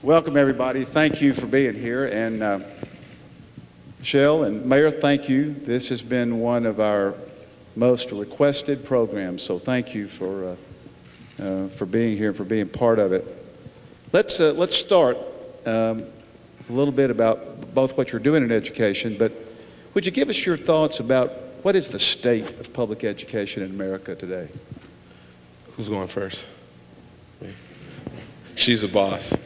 Welcome, everybody. Thank you for being here. And Michelle and Mayor, thank you. This has been one of our most requested programs, so thank you for being here, for being part of it. Let's start a little bit about both what you're doing in education, but would you give us your thoughts about what is the state of public education in America today? Who's going first? Me. She's the boss.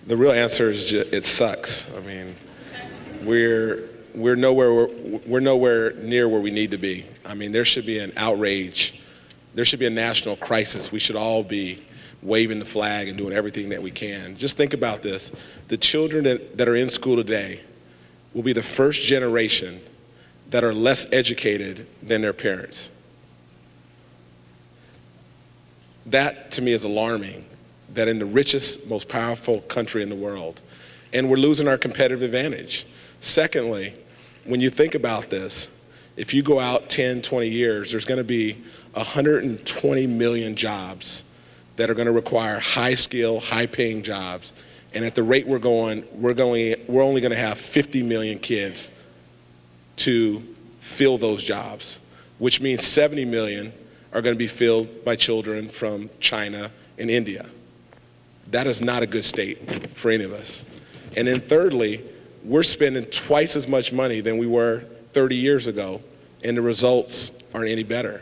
The real answer is just, it sucks. I mean, we're nowhere near where we need to be. I mean, there should be an outrage. There should be a national crisis. We should all be waving the flag and doing everything that we can. Just think about this. The children that are in school today will be the first generation that are less educated than their parents. That, to me, is alarming, that in the richest, most powerful country in the world, and we're losing our competitive advantage. Secondly, when you think about this, if you go out 10, 20 years, there's going to be 120 million jobs that are going to require high-skill, high-paying jobs. And at the rate we're going, we're only going to have 50 million kids to fill those jobs, which means 70 million are going to be filled by children from China and India. That is not a good state for any of us. And then thirdly, we're spending twice as much money than we were 30 years ago, and the results aren't any better.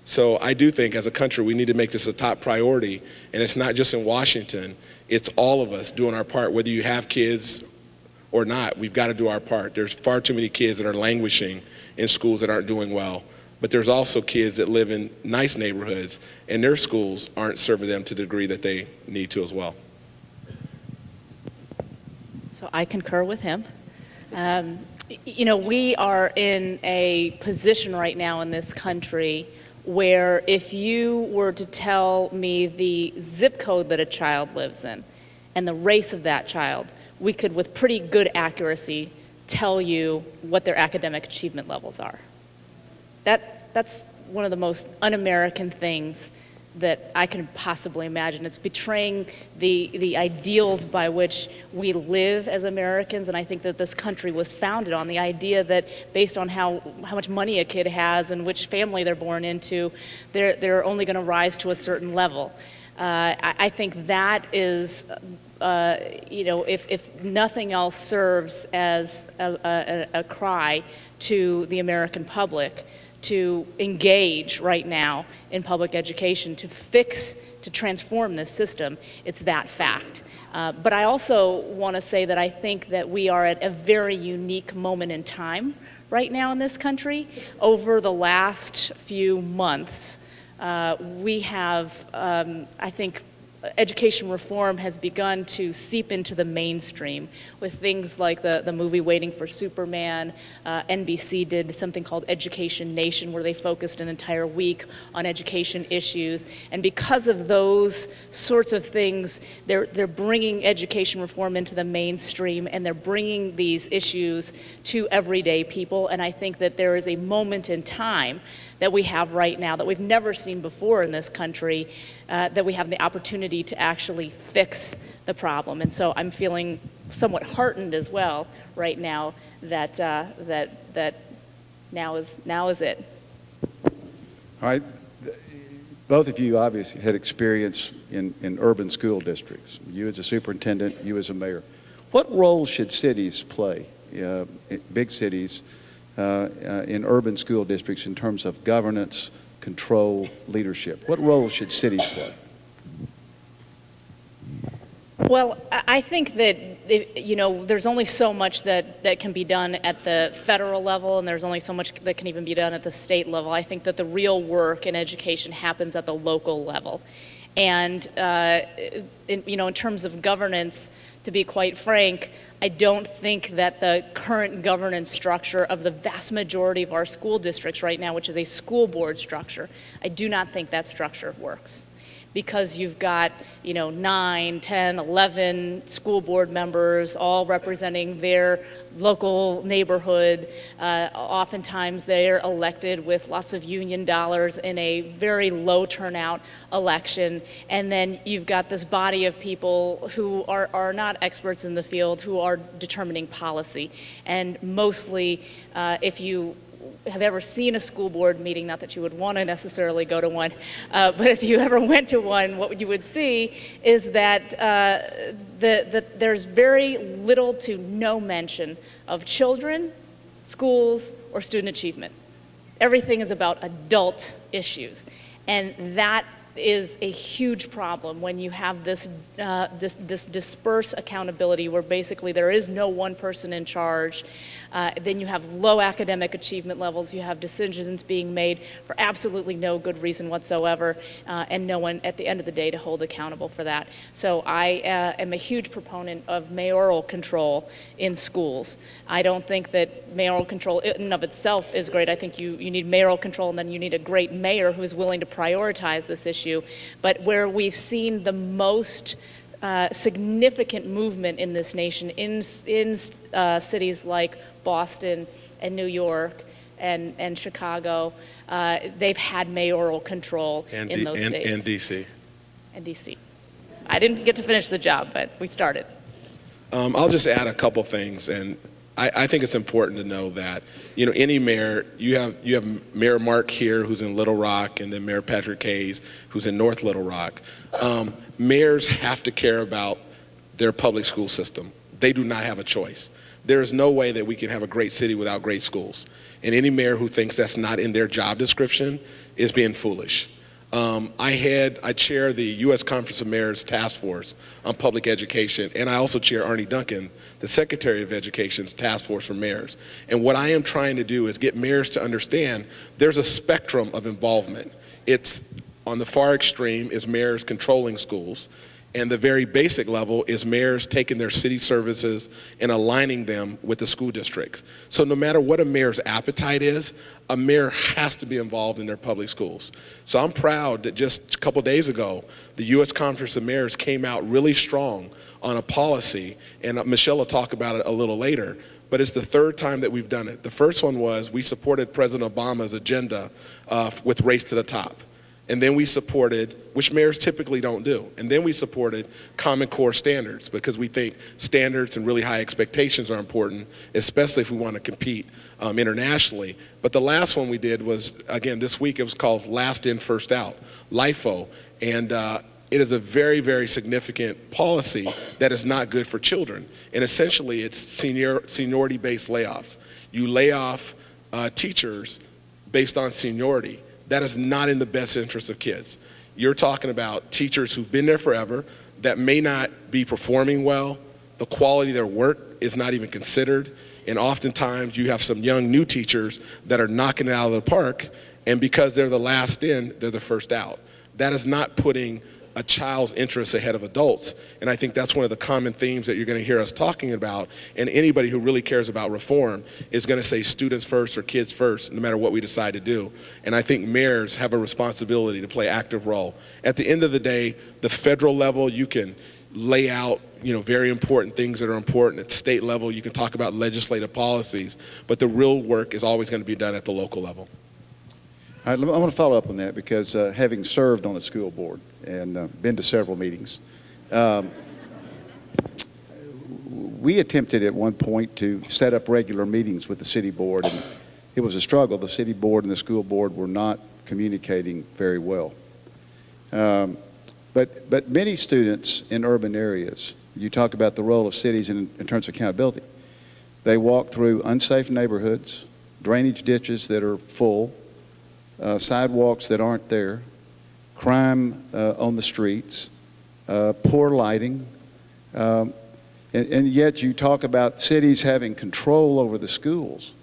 So I do think as a country we need to make this a top priority, and it's not just in Washington, it's all of us doing our part. Whether you have kids or not, we've got to do our part. There's far too many kids that are languishing in schools that aren't doing well, but there's also kids that live in nice neighborhoods and their schools aren't serving them to the degree that they need to as well. So I concur with him. You know, we are in a position right now in this country where if you were to tell me the zip code that a child lives in and the race of that child, we could with pretty good accuracy tell you what their academic achievement levels are. That's one of the most un-American things that I can possibly imagine. It's betraying the ideals by which we live as Americans, and I think that this country was founded on the idea that based on how much money a kid has and which family they're born into, they're only going to rise to a certain level. I think that is, you know, if nothing else serves as a cry to the American public to engage right now in public education, to transform this system, it's that fact. But I also want to say that I think that we are at a very unique moment in time right now in this country. Over the last few months, we have, I think, education reform has begun to seep into the mainstream with things like the movie Waiting for Superman. NBC did something called Education Nation, where they focused an entire week on education issues. And because of those sorts of things, they're bringing education reform into the mainstream, and they're bringing these issues to everyday people. And I think that there is a moment in time that we have right now that we've never seen before in this country, that we have the opportunity to actually fix the problem. And so I'm feeling somewhat heartened as well right now that that now is it. All right. Both of you obviously had experience in urban school districts. You as a superintendent, you as a mayor. What role should cities play, big cities, in urban school districts in terms of governance, control, leadership? What role should cities play? Well, I think that, you know, there's only so much that can be done at the federal level, and there's only so much that can even be done at the state level. I think that the real work in education happens at the local level. And, you know, in terms of governance, to be quite frank, I don't think that the current governance structure of the vast majority of our school districts right now, which is a school board structure, I do not think that structure works. because you've got, 9, 10, 11 school board members all representing their local neighborhood. Oftentimes they're elected with lots of union dollars in a very low turnout election. And then you've got this body of people who are not experts in the field, who are determining policy. And mostly, if you have ever seen a school board meeting, not that you would want to necessarily go to one, but if you ever went to one, what you would see is that there's very little to no mention of children, schools, or student achievement. Everything is about adult issues. And that is a huge problem when you have this dispersed accountability where basically there is no one person in charge. Then you have low academic achievement levels. You have decisions being made for absolutely no good reason whatsoever, and no one at the end of the day to hold accountable for that. So I am a huge proponent of mayoral control in schools. I don't think that mayoral control in and of itself is great. I think you need mayoral control, and then you need a great mayor who is willing to prioritize this issue. But where we've seen the most significant movement in this nation in cities like Boston and New York and Chicago, they've had mayoral control in those states. And D.C. And D.C. I didn't get to finish the job, but we started. I'll just add a couple things, and I think it's important to know that, any mayor, you have Mayor Mark here, who's in Little Rock, and then Mayor Patrick Hayes, who's in North Little Rock. Mayors have to care about their public school system. They do not have a choice. There is no way that we can have a great city without great schools. And any mayor who thinks that's not in their job description is being foolish. I chair the U.S. Conference of Mayors Task Force on Public Education, and I also chair Arnie Duncan, the Secretary of Education's Task Force for Mayors. And what I am trying to do is get mayors to understand there's a spectrum of involvement. It's on the far extreme is mayors controlling schools, and the very basic level is mayors taking their city services and aligning them with the school districts. So no matter what a mayor's appetite is, a mayor has to be involved in their public schools. So I'm proud that just a couple days ago, the U.S. Conference of Mayors came out really strong on a policy, and Michelle will talk about it a little later, but it's the third time that we've done it. The first one was we supported President Obama's agenda with Race to the Top. And then we supported, which mayors typically don't do, and then we supported Common Core standards because we think standards and really high expectations are important, especially if we want to compete internationally. But the last one we did was, again, this week, it was called Last In, First Out, LIFO, and it is a very, very significant policy that is not good for children. And essentially, it's seniority-based layoffs. You lay off teachers based on seniority. That is not in the best interest of kids. You're talking about teachers who've been there forever that may not be performing well. The quality of their work is not even considered. And oftentimes you have some young new teachers that are knocking it out of the park, and because they're the last in, they're the first out. That is not putting a child's interests ahead of adults. And I think that's one of the common themes that you're going to hear us talking about. And anybody who really cares about reform is going to say students first or kids first, no matter what we decide to do. And I think mayors have a responsibility to play an active role. At the end of the day, the federal level, you can lay out very important things that are important. At state level, you can talk about legislative policies, but the real work is always going to be done at the local level. I want to follow up on that because having served on a school board and been to several meetings, we attempted at one point to set up regular meetings with the city board, and it was a struggle. The city board and the school board were not communicating very well. But many students in urban areas, you talk about the role of cities in terms of accountability. They walk through unsafe neighborhoods, drainage ditches that are full, sidewalks that aren't there, crime on the streets, poor lighting, and yet you talk about cities having control over the schools.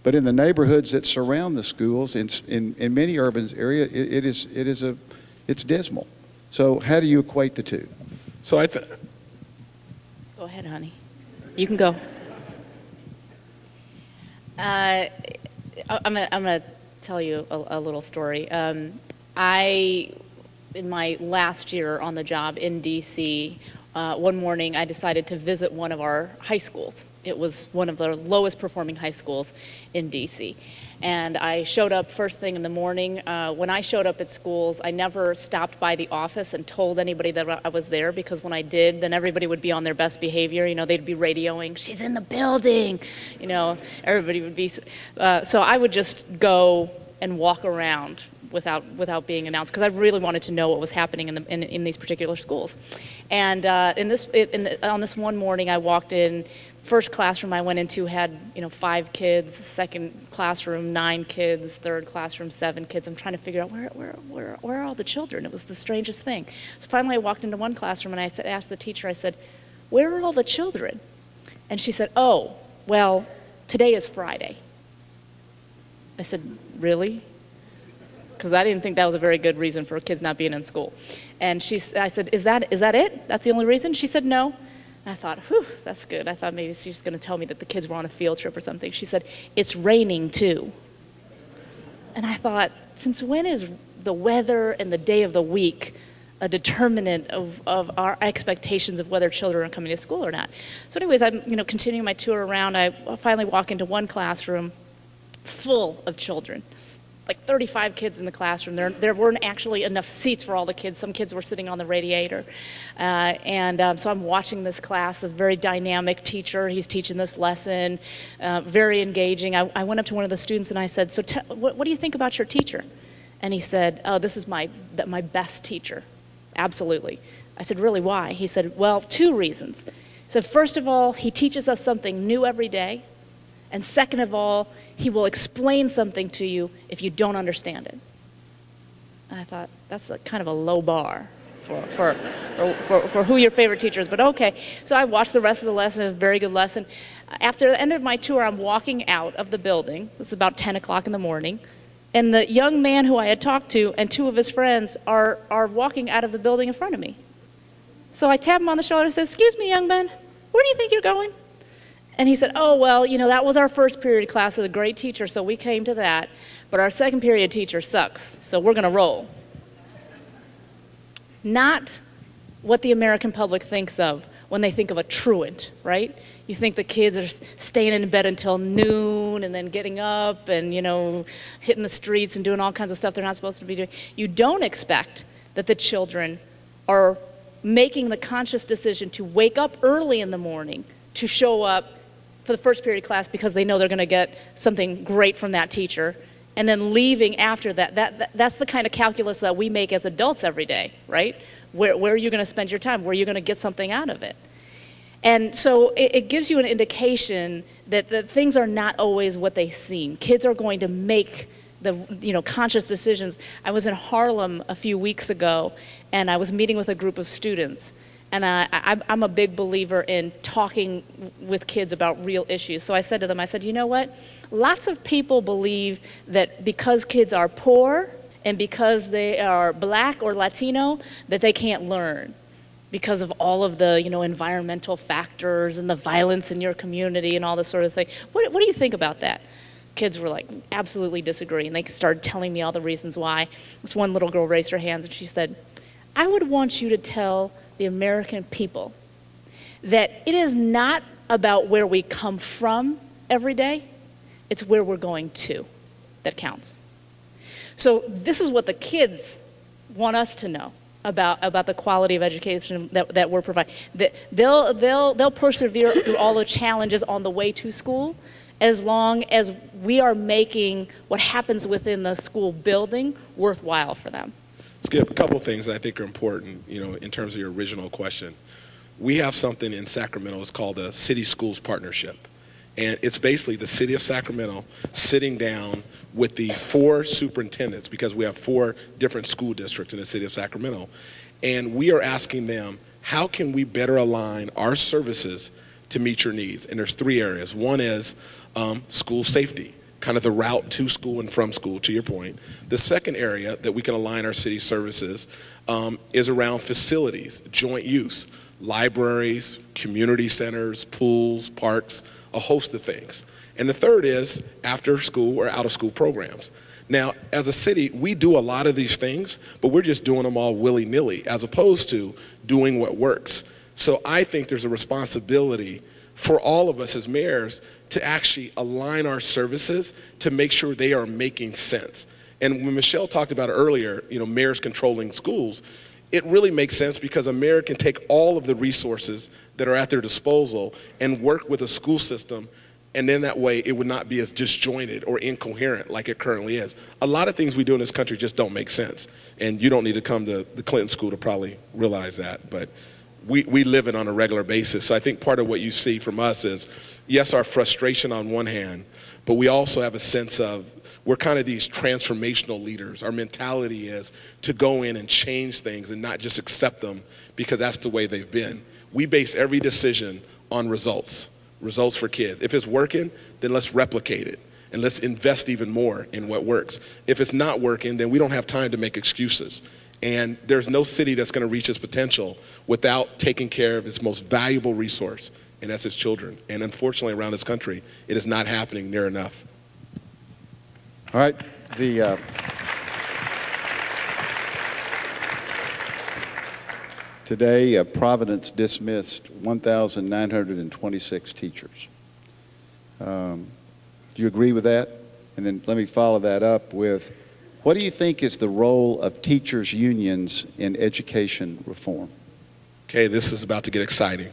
But in the neighborhoods that surround the schools, in many urban areas, it's dismal. So how do you equate the two? So Go ahead, honey. You can go. I'm gonna tell you a little story. I in my last year on the job in DC, one morning I decided to visit one of our high schools. It was one of the lowest performing high schools in DC. And I showed up first thing in the morning. When I showed up at schools, I never stopped by the office and told anybody that I was there, because when I did, then everybody would be on their best behavior. You know, they'd be radioing, "She's in the building." You know, everybody would be. So I would just go and walk around without being announced, because I really wanted to know what was happening in these particular schools. And on this one morning, I walked in. First classroom I went into had 5 kids. Second classroom 9 kids. Third classroom 7 kids. I'm trying to figure out where are all the children. It was the strangest thing. So finally I walked into one classroom and I asked the teacher. I said, "Where are all the children?" And she said, "Oh, well, today is Friday." I said, "Really?" Because I didn't think that was a very good reason for kids not being in school. And I said, Is that it? That's the only reason?" She said, "No." And I thought, whew, that's good. I thought maybe she was going to tell me that the kids were on a field trip or something. She said, "It's raining too." And I thought, since when is the weather and the day of the week a determinant of our expectations of whether children are coming to school or not? So anyways, I'm continuing my tour around. I finally walk into one classroom full of children. Like 35 kids in the classroom. There weren't actually enough seats for all the kids. Some kids were sitting on the radiator. So I'm watching this class, this very dynamic teacher. He's teaching this lesson, very engaging. I went up to one of the students and I said, "So what do you think about your teacher?" And he said, "Oh, this is my best teacher. Absolutely." I said, "Really, why?" He said, "Well, 2 reasons." So first of all, he teaches us something new every day. And second of all, he will explain something to you if you don't understand it. And I thought, that's kind of a low bar for who your favorite teacher is, but okay. So I watched the rest of the lesson. It was a very good lesson. After the end of my tour, I'm walking out of the building. This is about 10 o'clock in the morning. And the young man who I had talked to and 2 of his friends are walking out of the building in front of me. So I tap him on the shoulder and said, "Excuse me, young man, where do you think you're going?" And he said, "Oh, well, that was our first period class. It was a great teacher, so we came to that. But our second period teacher sucks, so we're going to roll." Not what the American public thinks of when they think of a truant, right? You think the kids are staying in bed until noon and then getting up and, hitting the streets and doing all kinds of stuff they're not supposed to be doing. You don't expect that the children are making the conscious decision to wake up early in the morning to show up for the first period class because they know they're going to get something great from that teacher, and then leaving after that. That's the kind of calculus that we make as adults every day, right? Where are you going to spend your time? Where are you going to get something out of it? And so it gives you an indication that things are not always what they seem. Kids are going to make the conscious decisions. I was in Harlem a few weeks ago, and I was meeting with a group of students. And I'm a big believer in talking with kids about real issues. So I said to them, I said, "You know what? Lots of people believe that because kids are poor and because they are black or Latino, that they can't learn because of all of the environmental factors and the violence in your community and all this sort of thing. What do you think about that?" Kids were like, "Absolutely disagree." And they started telling me all the reasons why. This one little girl raised her hands and she said, "I would want you to tell the American people that it is not about where we come from every day, it's where we're going to that counts." So this is what the kids want us to know about the quality of education that we're providing. That they'll persevere through all the challenges on the way to school as long as we are making what happens within the school building worthwhile for them. Skip, a couple things that I think are important, in terms of your original question. We have something in Sacramento, it's called the City Schools Partnership. And it's basically the city of Sacramento sitting down with the 4 superintendents, because we have 4 different school districts in the city of Sacramento. And we are asking them, how can we better align our services to meet your needs? And there's 3 areas. One is school safety, kind of the route to school and from school, to your point. The second area that we can align our city services is around facilities, joint use, libraries, community centers, pools, parks, a host of things. And the third is after school or out of school programs. Now, as a city, we do a lot of these things, but we're just doing them all willy-nilly as opposed to doing what works. So I think there's a responsibility for all of us as mayors to actually align our services to make sure they are making sense. And when Michelle talked about earlier, mayors controlling schools, it really makes sense because a mayor can take all of the resources that are at their disposal and work with a school system, and then that way it would not be as disjointed or incoherent like it currently is. A lot of things we do in this country just don't make sense, and you don't need to come to the Clinton School to probably realize that, but we live it on a regular basis. So I think part of what you see from us is, yes, our frustration on one hand, but we also have a sense of we're kind of these transformational leaders. Our mentality is to go in and change things and not just accept them because that's the way they've been. We base every decision on results for kids. If it's working, then let's replicate it and let's invest even more in what works. If it's not working, then we don't have time to make excuses. And there's no city that's going to reach its potential without taking care of its most valuable resource, and that's its children. And unfortunately, around this country, it is not happening near enough. All right. Today, Providence dismissed 1,926 teachers. Do you agree with that? And then let me follow that up with, what do you think is the role of teachers' unions in education reform? Okay, this is about to get exciting.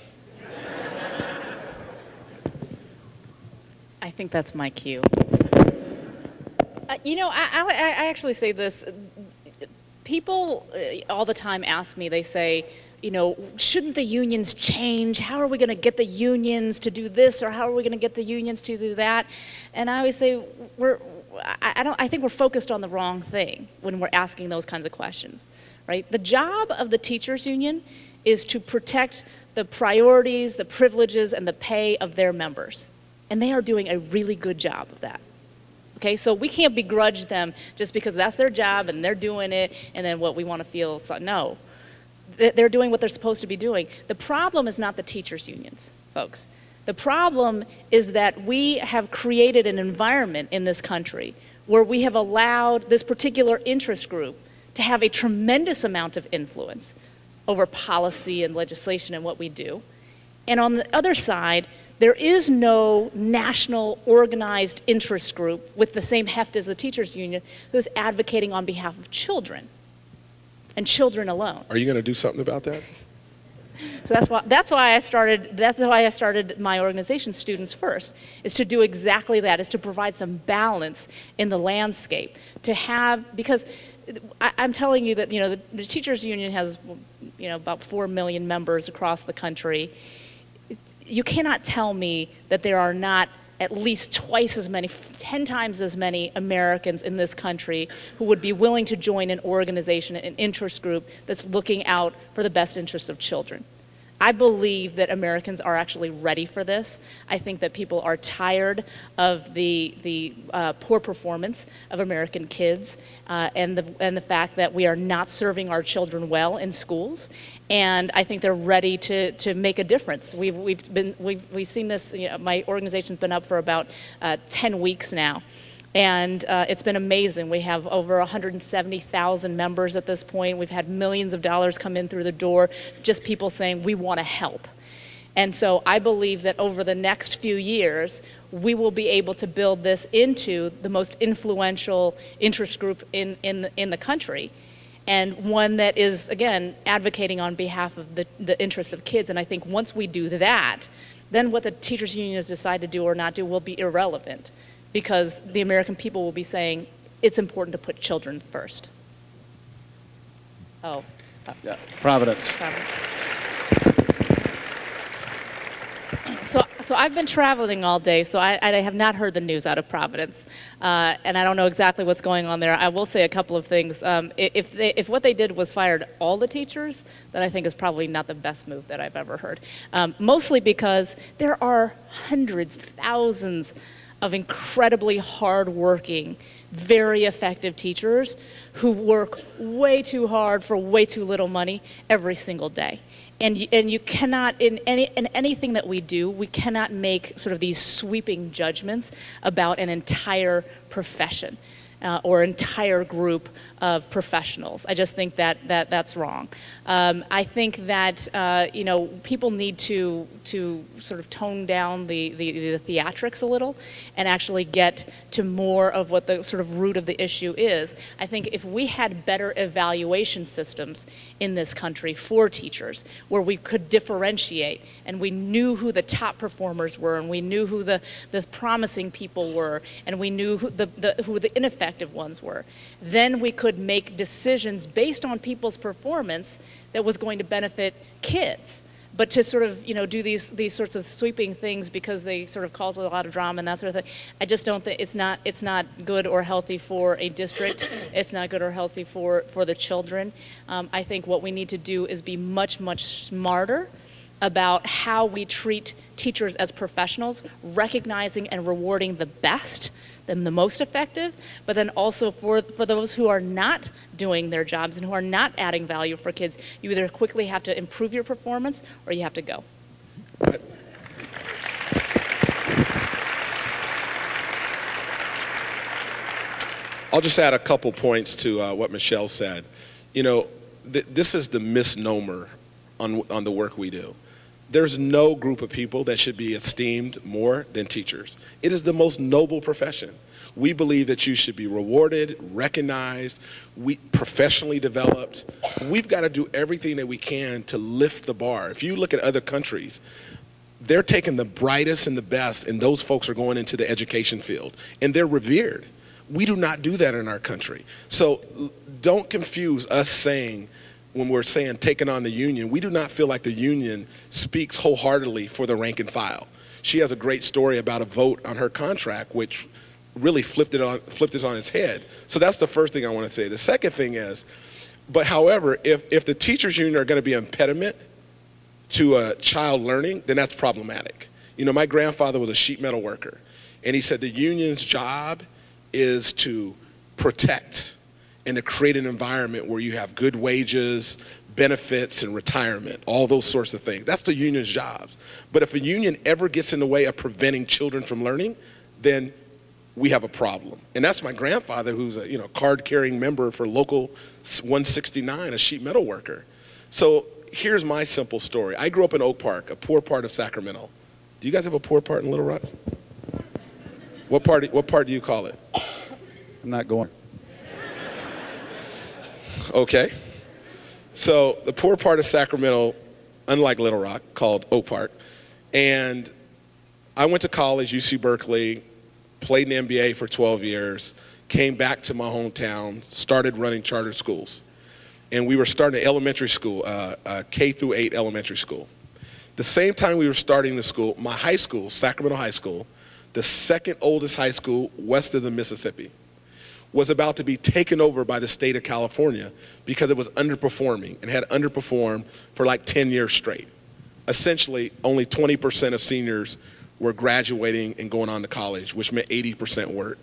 I think that's my cue. I actually say this. People all the time ask me, they say, shouldn't the unions change? How are we going to get the unions to do this, or how are we going to get the unions to do that? And I always say, I think we're focused on the wrong thing when we're asking those kinds of questions, right? The job of the teachers union is to protect the priorities, the privileges, and the pay of their members. And they are doing a really good job of that. Okay, so we can't begrudge them just because that's their job and they're doing it, and then what we want to feel, no. They're doing what they're supposed to be doing. The problem is not the teachers unions, folks. The problem is that we have created an environment in this country where we have allowed this particular interest group to have a tremendous amount of influence over policy and legislation and what we do. And on the other side, there is no national organized interest group with the same heft as the teachers union who's advocating on behalf of children and children alone. Are you going to do something about that? So that's why I started my organization, Students First, is to do exactly that, is to provide some balance in the landscape, to have, because I'm telling you that the teachers union has about 4 million members across the country. You cannot tell me that there are not at least twice as many, 10 times as many Americans in this country who would be willing to join an organization, an interest group that's looking out for the best interests of children. I believe that Americans are actually ready for this. I think that people are tired of the poor performance of American kids and the fact that we are not serving our children well in schools. And I think they're ready to make a difference. We've seen this. My organization's been up for about 10 weeks now. And it's been amazing. We have over 170,000 members at this point. We've had millions of dollars come in through the door, just people saying, we want to help. And so I believe that over the next few years, we will be able to build this into the most influential interest group in the country, and one that is, again, advocating on behalf of the interests of kids. And I think once we do that, then what the teachers unions decide to do or not do will be irrelevant, because the American people will be saying it's important to put children first. Oh. Yeah, Providence. So I've been traveling all day, so I have not heard the news out of Providence, and I don't know exactly what's going on there. I will say a couple of things. If what they did was fired all the teachers, then I think is probably not the best move that I've ever heard. Mostly because there are hundreds, thousands of incredibly hardworking, very effective teachers who work way too hard for way too little money every single day. And you cannot, in anything that we do, we cannot make sort of these sweeping judgments about an entire profession. or entire group of professionals. I just think that's wrong. I think that people need to sort of tone down the theatrics a little and actually get to more of what the sort of root of the issue is. I think if we had better evaluation systems in this country for teachers, where we could differentiate and we knew who the top performers were, and we knew who the promising people were, and we knew who the ineffective ones were, then we could make decisions based on people's performance that was going to benefit kids. But to sort of, do these sorts of sweeping things because they sort of cause a lot of drama and that sort of thing, I just don't think it's not good or healthy for a district. It's not good or healthy for the children. I think what we need to do is be much, much smarter about how we treat teachers as professionals, recognizing and rewarding the best and the most effective, but then also for those who are not doing their jobs and who are not adding value for kids, you either quickly have to improve your performance or you have to go. I'll just add a couple points to what Michelle said. This is the misnomer on the work we do. There's no group of people that should be esteemed more than teachers. It is the most noble profession. We believe that you should be rewarded, recognized, professionally developed. We've got to do everything that we can to lift the bar. If you look at other countries, they're taking the brightest and the best, and those folks are going into the education field, and they're revered. We do not do that in our country. So don't confuse us saying, when we're saying taking on the union, we do not feel like the union speaks wholeheartedly for the rank and file. She has a great story about a vote on her contract, which really flipped it on its head. So that's the first thing I want to say. The second thing is, but however, if the teachers union are going to be an impediment to a child learning, then that's problematic. My grandfather was a sheet metal worker, and he said the union's job is to protect and to create an environment where you have good wages, benefits, and retirement, all those sorts of things. That's the union's jobs. But if a union ever gets in the way of preventing children from learning, then we have a problem. And that's my grandfather, who's a card-carrying member for Local 169, a sheet metal worker. So here's my simple story. I grew up in Oak Park, a poor part of Sacramento. Do you guys have a poor part in Little Rock? What part do you call it? I'm not going. Okay. So the poor part of Sacramento, unlike Little Rock, called Oak Park. And I went to college, UC Berkeley, played in the NBA for 12 years, came back to my hometown, started running charter schools. And we were starting an elementary school, K through 8 elementary school. The same time we were starting the school, my high school, Sacramento High School, the second oldest high school west of the Mississippi, was about to be taken over by the state of California because it was underperforming and had underperformed for like 10 years straight. Essentially, only 20% of seniors were graduating and going on to college, which meant 80% weren't.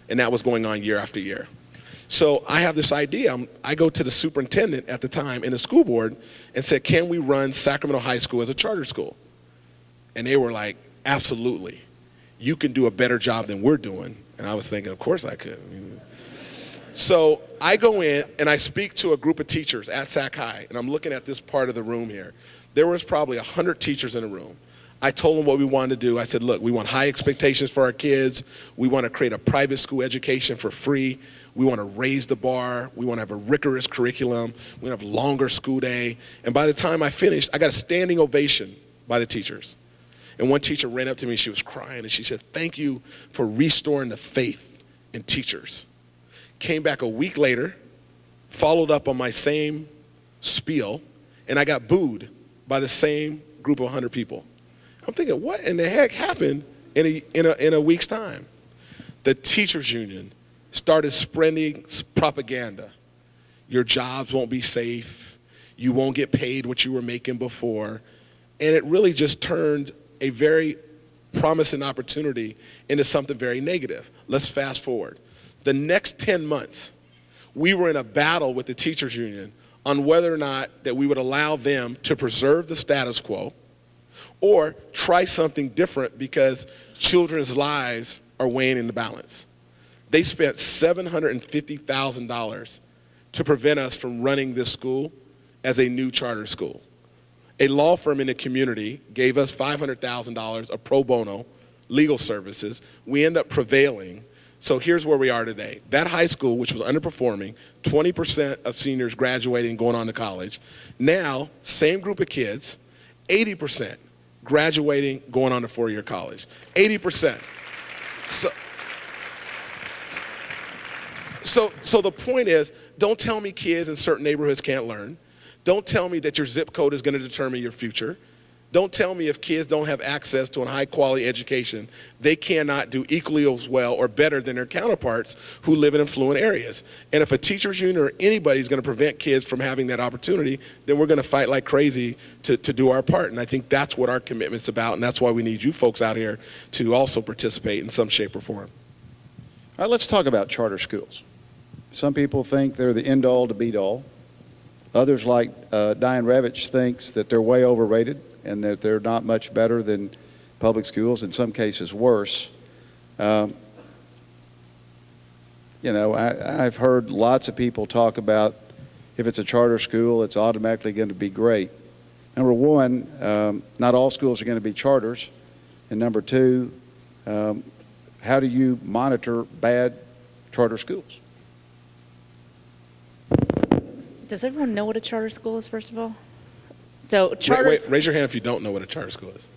And that was going on year after year. So I have this idea. I go to the superintendent at the time and the school board and said, can we run Sacramento High School as a charter school? And they were like, absolutely. You can do a better job than we're doing. And I was thinking, of course I could. So I go in and I speak to a group of teachers at Sac High, and I'm looking at this part of the room here. There was probably 100 teachers in the room. I told them what we wanted to do. I said, look, we want high expectations for our kids. We want to create a private school education for free. We want to raise the bar. We want to have a rigorous curriculum. We want to have a longer school day. And by the time I finished, I got a standing ovation by the teachers. And one teacher ran up to me, she was crying, and she said, thank you for restoring the faith in teachers. Came back a week later, followed up on my same spiel, and I got booed by the same group of 100 people. I'm thinking, what in the heck happened in a week's time? The teachers union started spreading propaganda. Your jobs won't be safe. You won't get paid what you were making before. And it really just turned a very promising opportunity into something very negative. Let's fast forward. The next 10 months, we were in a battle with the teachers union on whether or not that we would allow them to preserve the status quo or try something different because children's lives are weighing in the balance. They spent $750,000 to prevent us from running this school as a new charter school. A law firm in the community gave us $500,000 of pro bono legal services. We end up prevailing. So here's where we are today. That high school, which was underperforming, 20% of seniors graduating, going on to college. Now, same group of kids, 80% graduating, going on to four-year college. 80%. So the point is, don't tell me kids in certain neighborhoods can't learn. Don't tell me that your zip code is going to determine your future. Don't tell me if kids don't have access to a high-quality education, they cannot do equally as well or better than their counterparts who live in affluent areas. And if a teachers union or anybody is going to prevent kids from having that opportunity, then we're going to fight like crazy to do our part. And I think that's what our commitment's about, and that's why we need you folks out here to also participate in some shape or form. All right, let's talk about charter schools. Some people think they're the end-all to beat-all. Others, like Diane Revich, thinks that they're way overrated and that they're not much better than public schools, in some cases worse. You know, I've heard lots of people talk about if it's a charter school, it's automatically going to be great. Number one, not all schools are going to be charters. And number two, how do you monitor bad charter schools? Does everyone know what a charter school is, first of all? So charter. Raise your hand if you don't know what a charter school is.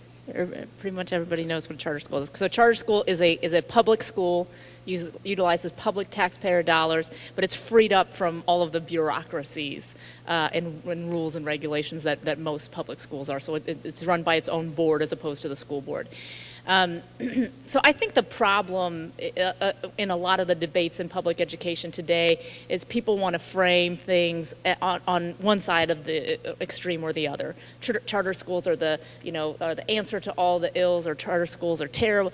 Pretty much everybody knows what a charter school is. So a charter school is a public school, utilizes public taxpayer dollars, but it's freed up from all of the bureaucracies and rules and regulations that most public schools are. So it's run by its own board as opposed to the school board. So I think the problem in a lot of the debates in public education today is people want to frame things on one side of the extreme or the other. Charter schools are the answer to all the ills, or charter schools are terrible.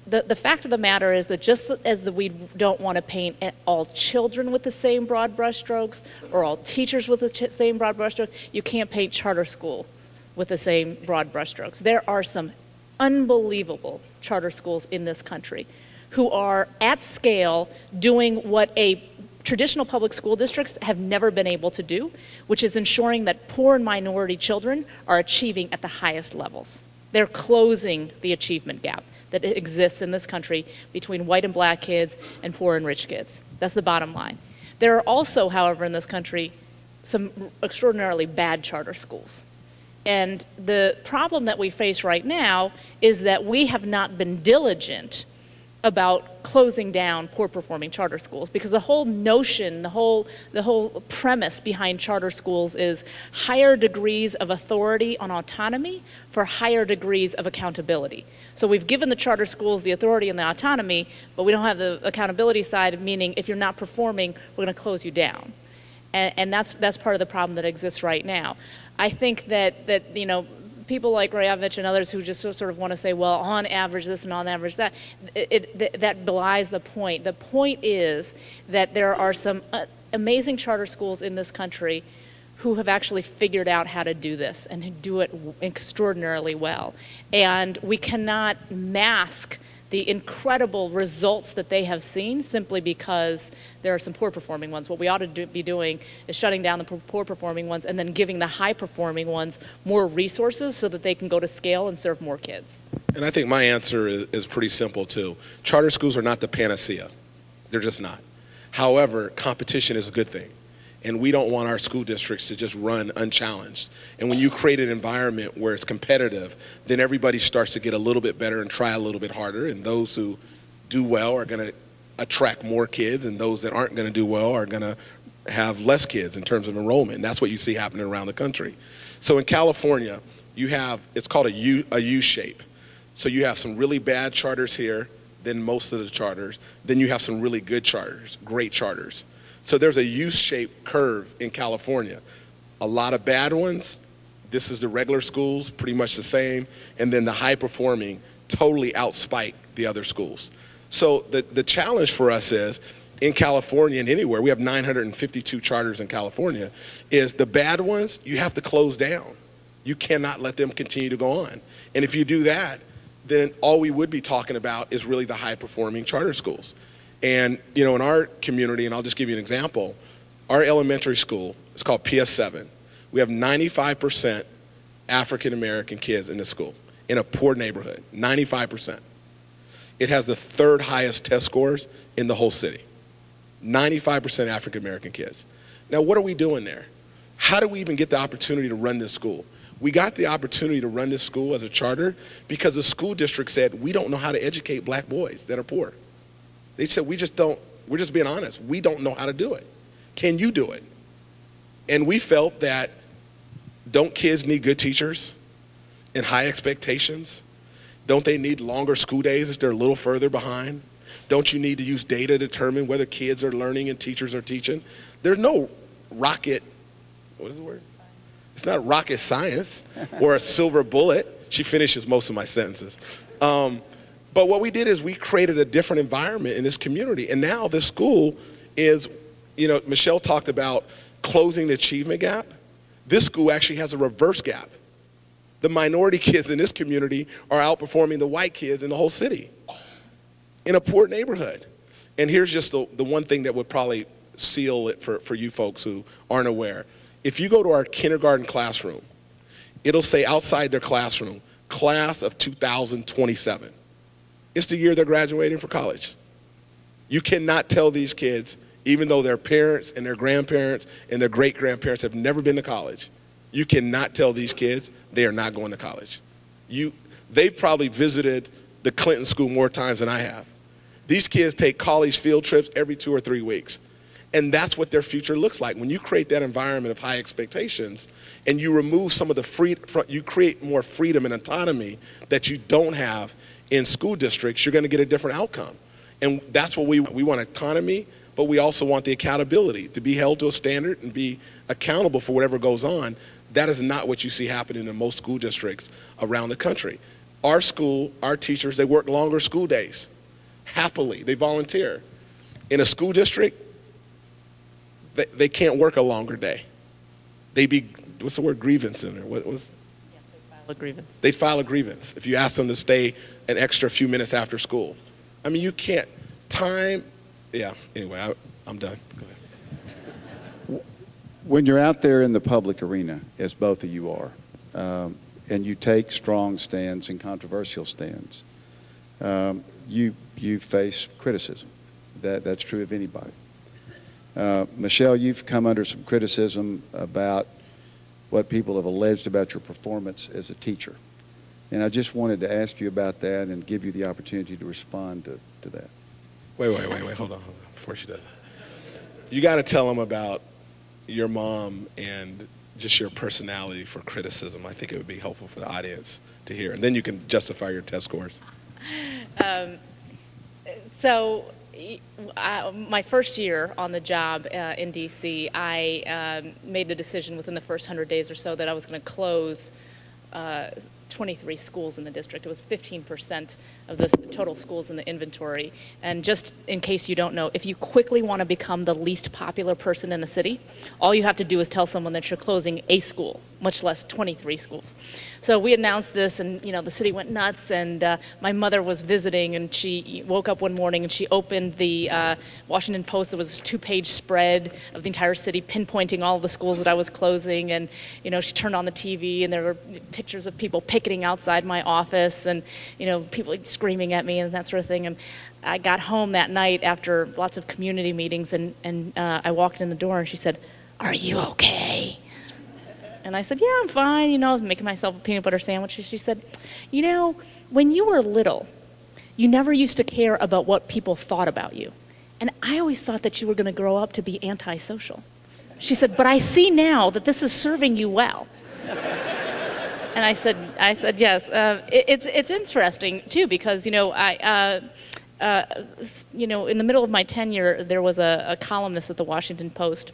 The fact of the matter is that just as we don't want to paint all children with the same broad brushstrokes or all teachers with the same broad brushstrokes, you can't paint charter school with the same broad brushstrokes. There are some unbelievable charter schools in this country who are at scale doing what a traditional public school districts have never been able to do, which is ensuring that poor and minority children are achieving at the highest levels. They're closing the achievement gap that exists in this country between white and black kids and poor and rich kids. That's the bottom line. There are also, however, in this country, some extraordinarily bad charter schools. And the problem that we face right now is that we have not been diligent about closing down poor performing charter schools, because the whole notion, the whole premise behind charter schools is higher degrees of authority on autonomy for higher degrees of accountability. So we've given the charter schools the authority and the autonomy, but we don't have the accountability side, meaning if you're not performing, we're going to close you down. And that's part of the problem that exists right now. I think that people like Rhee and others who just sort of want to say, well, on average this and on average that, that belies the point. The point is that there are some amazing charter schools in this country who have actually figured out how to do this and who do it extraordinarily well. And we cannot mask the incredible results that they have seen simply because there are some poor performing ones. What we ought to be doing is shutting down the poor performing ones and then giving the high performing ones more resources so that they can go to scale and serve more kids. And I think my answer is pretty simple too. Charter schools are not the panacea. They're just not. However, competition is a good thing. And we don't want our school districts to just run unchallenged. And when you create an environment where it's competitive, then everybody starts to get a little bit better and try a little bit harder. And those who do well are going to attract more kids, and those that aren't going to do well are going to have less kids in terms of enrollment. And that's what you see happening around the country. So in California, you have, it's called a U shape. So you have some really bad charters here, then most of the charters. Then you have some really good charters, great charters. So there's a U-shaped curve in California. A lot of bad ones. This is the regular schools, pretty much the same. And then the high-performing totally outspike the other schools. So the challenge for us is, in California and anywhere, we have 952 charters in California, is the bad ones, you have to close down. You cannot let them continue to go on. And if you do that, then all we would be talking about is really the high-performing charter schools. And, you know, in our community, and I'll just give you an example, our elementary school is called PS7. We have 95% African-American kids in this school, in a poor neighborhood, 95%. It has the third highest test scores in the whole city. 95% African-American kids. Now, what are we doing there? How do we even get the opportunity to run this school? We got the opportunity to run this school as a charter because the school district said, we don't know how to educate black boys that are poor. They said, we're just being honest, we don't know how to do it. Can you do it? And we felt that, don't kids need good teachers and high expectations? Don't they need longer school days if they're a little further behind? Don't you need to use data to determine whether kids are learning and teachers are teaching? There's no rocket, what is the word? It's not rocket science or a silver bullet. She finishes most of my sentences. But what we did is we created a different environment in this community. And now this school is, you know, Michelle talked about closing the achievement gap. This school actually has a reverse gap. The minority kids in this community are outperforming the white kids in the whole city in a poor neighborhood. And here's just the one thing that would probably seal it for you folks who aren't aware. If you go to our kindergarten classroom, it'll say outside their classroom, class of 2027. It's the year they're graduating for college. You cannot tell these kids, even though their parents and their grandparents and their great-grandparents have never been to college, you cannot tell these kids they are not going to college. They've probably visited the Clinton School more times than I have. These kids take college field trips every 2 or 3 weeks. And that's what their future looks like. When you create that environment of high expectations and you remove some of the freedom, you create more freedom and autonomy that you don't have in school districts, you're going to get a different outcome. And that's what we want: autonomy, but we also want the accountability to be held to a standard and be accountable for whatever goes on. That is not what you see happening in most school districts around the country. Our school, our teachers, they work longer school days. Happily, they volunteer. In a school district, they can't work a longer day. What's the word, grievance in there? What was? Yeah, they file a grievance. They file a grievance if you ask them to stay an extra few minutes after school. I mean, you can't, yeah, anyway, I'm done. Go ahead. When you're out there in the public arena, as both of you are, and you take strong stands and controversial stands, you face criticism. That's true of anybody. Michelle, you've come under some criticism about what people have alleged about your performance as a teacher. And I just wanted to ask you about that and give you the opportunity to respond to that. Wait, hold on, before she does that. You got to tell them about your mom and just your personality for criticism. I think it would be helpful for the audience to hear. And then you can justify your test scores. My first year on the job in DC, I made the decision within the first 100 days or so that I was going to close 23 schools in the district. It was 15% of the total schools in the inventory. And just in case you don't know, if you quickly want to become the least popular person in a city, all you have to do is tell someone that you're closing a school, much less 23 schools. So we announced this, and the city went nuts, and my mother was visiting, and she woke up one morning and she opened the Washington Post. There was a 2-page spread of the entire city pinpointing all of the schools that I was closing, and she turned on the TV, and there were pictures of people picketing outside my office, and people screaming at me and that sort of thing. And I got home that night after lots of community meetings, and I walked in the door, and she said, "Are you okay?" And I said, "Yeah, I'm fine, I was making myself a peanut butter sandwich." And she said, "When you were little, you never used to care about what people thought about you. And I always thought that you were going to grow up to be antisocial." She said, "But I see now that this is serving you well." And I said, "Yes." It's interesting too, because in the middle of my tenure, there was a columnist at the Washington Post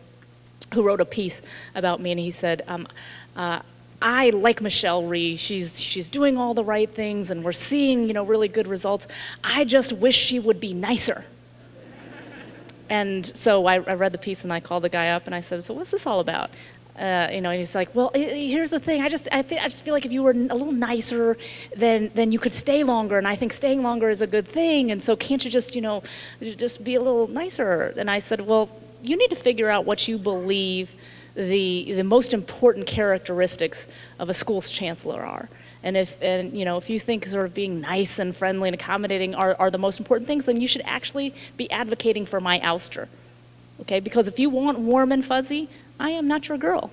who wrote a piece about me, and he said, "I like Michelle Rhee. She's doing all the right things, and we're seeing really good results. I just wish she would be nicer." And so I read the piece, and I called the guy up, and I said, "So what's this all about?" and he's like, well, here's the thing. I just feel like if you were a little nicer, then you could stay longer. And I think staying longer is a good thing. And so can't you just, just be a little nicer? And I said, well, you need to figure out what you believe the most important characteristics of a school's chancellor are. And if you think sort of being nice and friendly and accommodating are the most important things, then you should actually be advocating for my ouster. Okay? Because if you want warm and fuzzy, I am not your girl.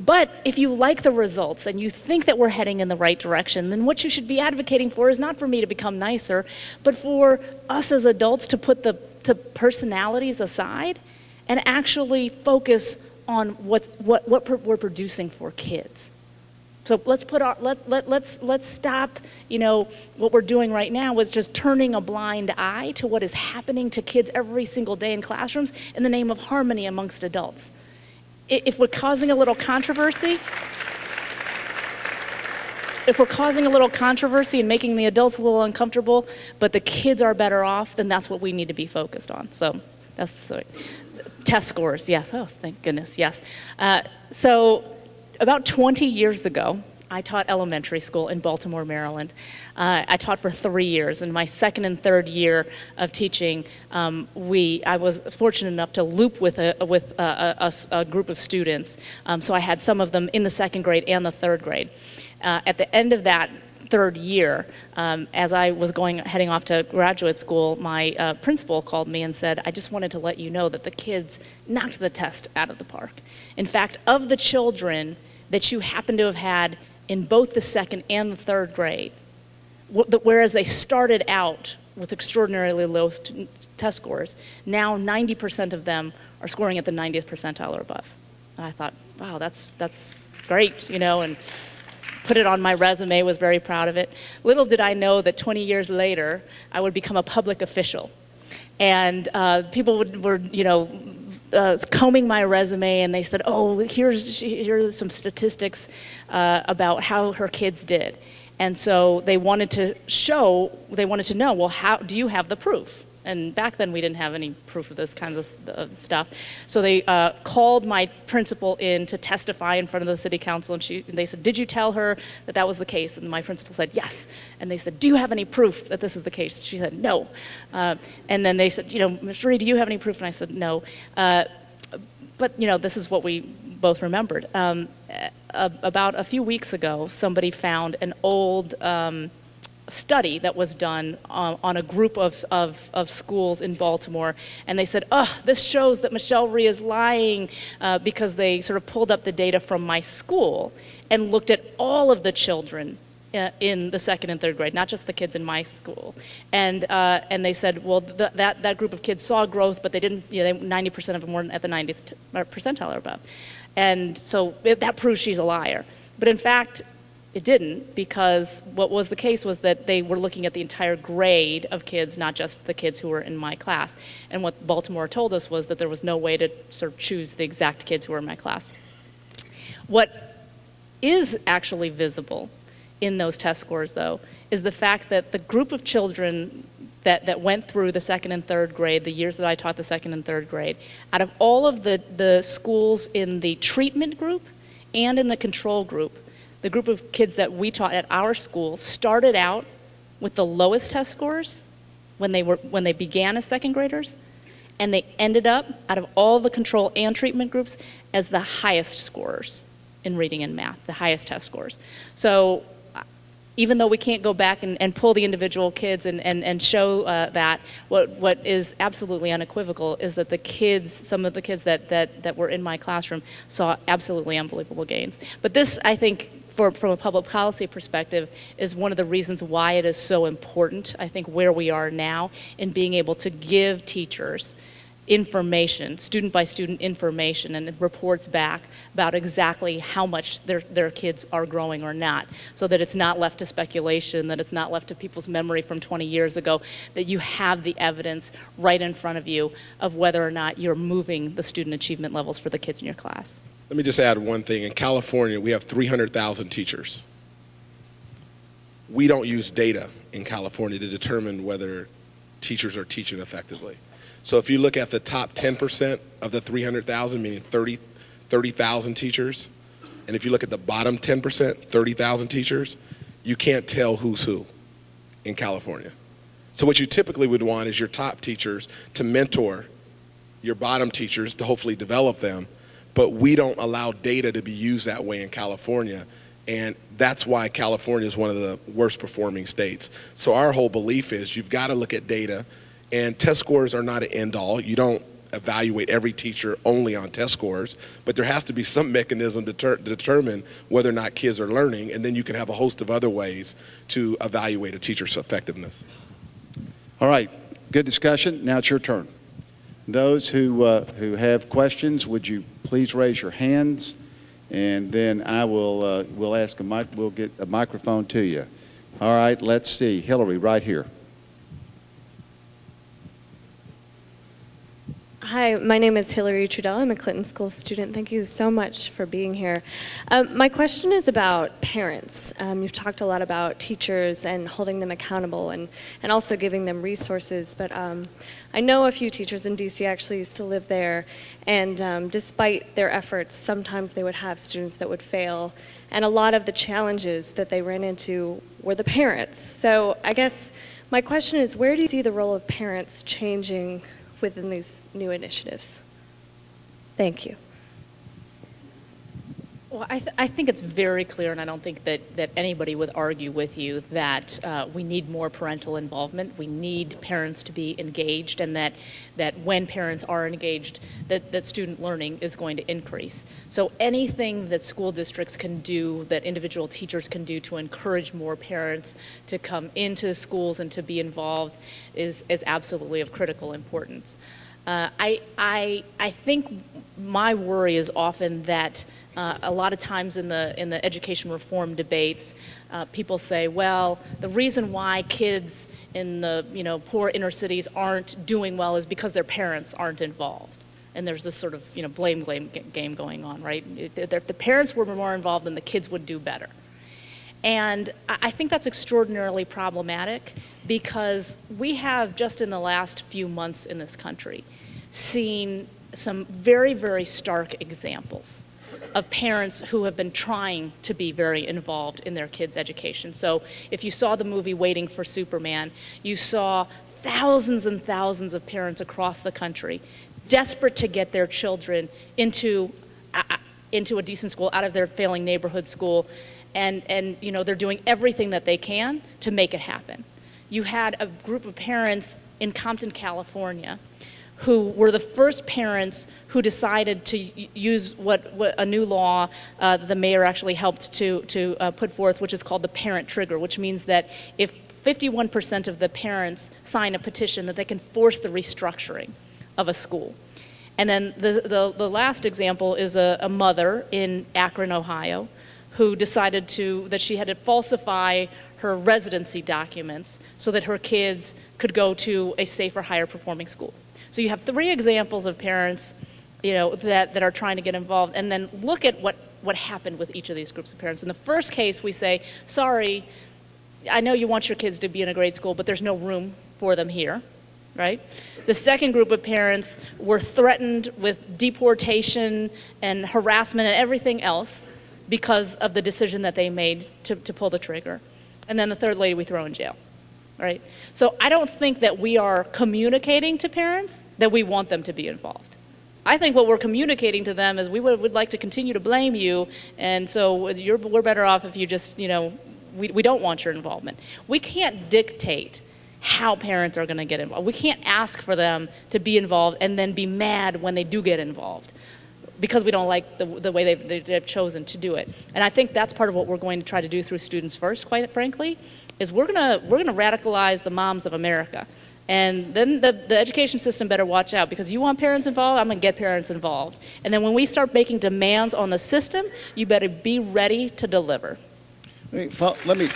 But if you like the results and you think that we're heading in the right direction, then what you should be advocating for is not for me to become nicer, but for us as adults to put the personalities aside and actually focus on what we're producing for kids. So let's stop, what we're doing right now is just turning a blind eye to what is happening to kids every single day in classrooms in the name of harmony amongst adults. If we're causing a little controversy, and making the adults a little uncomfortable, but the kids are better off, then that's what we need to be focused on. So that's the test scores, yes. Oh, thank goodness, yes. So about 20 years ago, I taught elementary school in Baltimore, Maryland. I taught for 3 years. In my second and third year of teaching, I was fortunate enough to loop with a group of students. So I had some of them in the second grade and the third grade. At the end of that third year, as I was heading off to graduate school, my principal called me and said, I just wanted to let you know that the kids knocked the test out of the park. In fact, of the children that you happen to have had in both the second and the third grade, whereas they started out with extraordinarily low test scores, now 90% of them are scoring at the 90th percentile or above. And I thought, wow, that's great, and put it on my resume, was very proud of it. Little did I know that 20 years later, I would become a public official. And people were combing my resume, and they said, oh, here's some statistics about how her kids did. And so they wanted to know, well, how do you have the proof? And back then we didn't have any proof of this kind of stuff. So they called my principal in to testify in front of the city council, and they said, did you tell her that that was the case? And my principal said, yes. And they said, do you have any proof that this is the case? She said, no. And then they said, Ms. Rhee, do you have any proof? And I said, no. But this is what we both remembered. About a few weeks ago, somebody found an old study that was done on a group of schools in Baltimore, and they said, oh, this shows that Michelle Rhee is lying, because they sort of pulled up the data from my school and looked at all of the children in the second and third grade, not just the kids in my school. And they said, well, that group of kids saw growth, but they didn't, 90% of them weren't at the 90th percentile or above. And so that proves she's a liar. But in fact, it didn't, because what was the case was that they were looking at the entire grade of kids, not just the kids who were in my class. And what Baltimore told us was that there was no way to sort of choose the exact kids who were in my class. What is actually visible in those test scores, though, is the fact that the group of children that went through the second and third grade, the years that I taught the second and third grade, out of all of the schools in the treatment group and in the control group, the group of kids that we taught at our school started out with the lowest test scores when they began as second graders, and they ended up, out of all the control and treatment groups, as the highest scorers in reading and math, the highest test scores. So even though we can't go back and pull the individual kids and show that, what is absolutely unequivocal is that the kids, some of the kids that were in my classroom, saw absolutely unbelievable gains. But this, I think, from a public policy perspective, is one of the reasons why it is so important, I think, where we are now in being able to give teachers information, student by student information, and reports back about exactly how much their kids are growing or not, so that it's not left to speculation, that it's not left to people's memory from 20 years ago, that you have the evidence right in front of you of whether or not you're moving the student achievement levels for the kids in your class. Let me just add one thing. In California, we have 300,000 teachers. We don't use data in California to determine whether teachers are teaching effectively. So if you look at the top 10% of the 300,000, meaning 30,000 teachers. And if you look at the bottom 10%, 30,000 teachers, you can't tell who's who in California. So what you typically would want is your top teachers to mentor your bottom teachers to hopefully develop them, but we don't allow data to be used that way in California, and that's why California is one of the worst performing states. So our whole belief is you've got to look at data, and test scores are not an end all. You don't evaluate every teacher only on test scores, but there has to be some mechanism to determine whether or not kids are learning, and then you can have a host of other ways to evaluate a teacher's effectiveness. All right, good discussion. Now it's your turn. Those who have questions, would you please raise your hands, and then I will we'll get a microphone to you. All right, let's see. Hillary, right here. Hi, my name is Hillary Trudell. I'm a Clinton School student. Thank you so much for being here. My question is about parents. You've talked a lot about teachers and holding them accountable and also giving them resources, but I know a few teachers in DC actually used to live there, and despite their efforts, sometimes they would have students that would fail, and a lot of the challenges that they ran into were the parents. So I guess my question is, where do you see the role of parents changing within these new initiatives? Thank you. Well, I think it's very clear, and I don't think that anybody would argue with you, that we need more parental involvement. We need parents to be engaged, and that when parents are engaged, that student learning is going to increase. So anything that school districts can do, that individual teachers can do to encourage more parents to come into schools and to be involved is absolutely of critical importance. I think my worry is often that a lot of times in the education reform debates, people say, well, the reason why kids in the poor inner cities aren't doing well is because their parents aren't involved. And there's this sort of blame game going on, right? If the parents were more involved, then the kids would do better. And I think that's extraordinarily problematic, because we have, just in the last few months in this country, seen some very, very stark examples of parents who have been trying to be very involved in their kids' education. So if you saw the movie Waiting for Superman, you saw thousands and thousands of parents across the country desperate to get their children into a decent school, out of their failing neighborhood school, and they're doing everything that they can to make it happen. You had a group of parents in Compton, California, who were the first parents who decided to use what a new law the mayor actually helped to put forth, which is called the parent trigger, which means that if 51% of the parents sign a petition, that they can force the restructuring of a school. And then the last example is a mother in Akron, Ohio, who decided that she had to falsify her residency documents so that her kids could go to a safer, higher performing school. So you have three examples of parents, that are trying to get involved, and then look at what happened with each of these groups of parents. In the first case, we say, sorry, I know you want your kids to be in a great school, but there's no room for them here, right? The second group of parents were threatened with deportation and harassment and everything else because of the decision that they made to pull the trigger. And then the third lady we throw in jail. Right? So I don't think that we are communicating to parents that we want them to be involved. I think what we're communicating to them is we would like to continue to blame you, and so we're better off if you just, we don't want your involvement. We can't dictate how parents are going to get involved. We can't ask for them to be involved and then be mad when they do get involved, because we don't like the way they've chosen to do it. And I think that's part of what we're going to try to do through Students First, quite frankly, is we're gonna radicalize the moms of America. And then the education system better watch out, because you want parents involved, I'm gonna get parents involved. And then when we start making demands on the system, you better be ready to deliver. Let me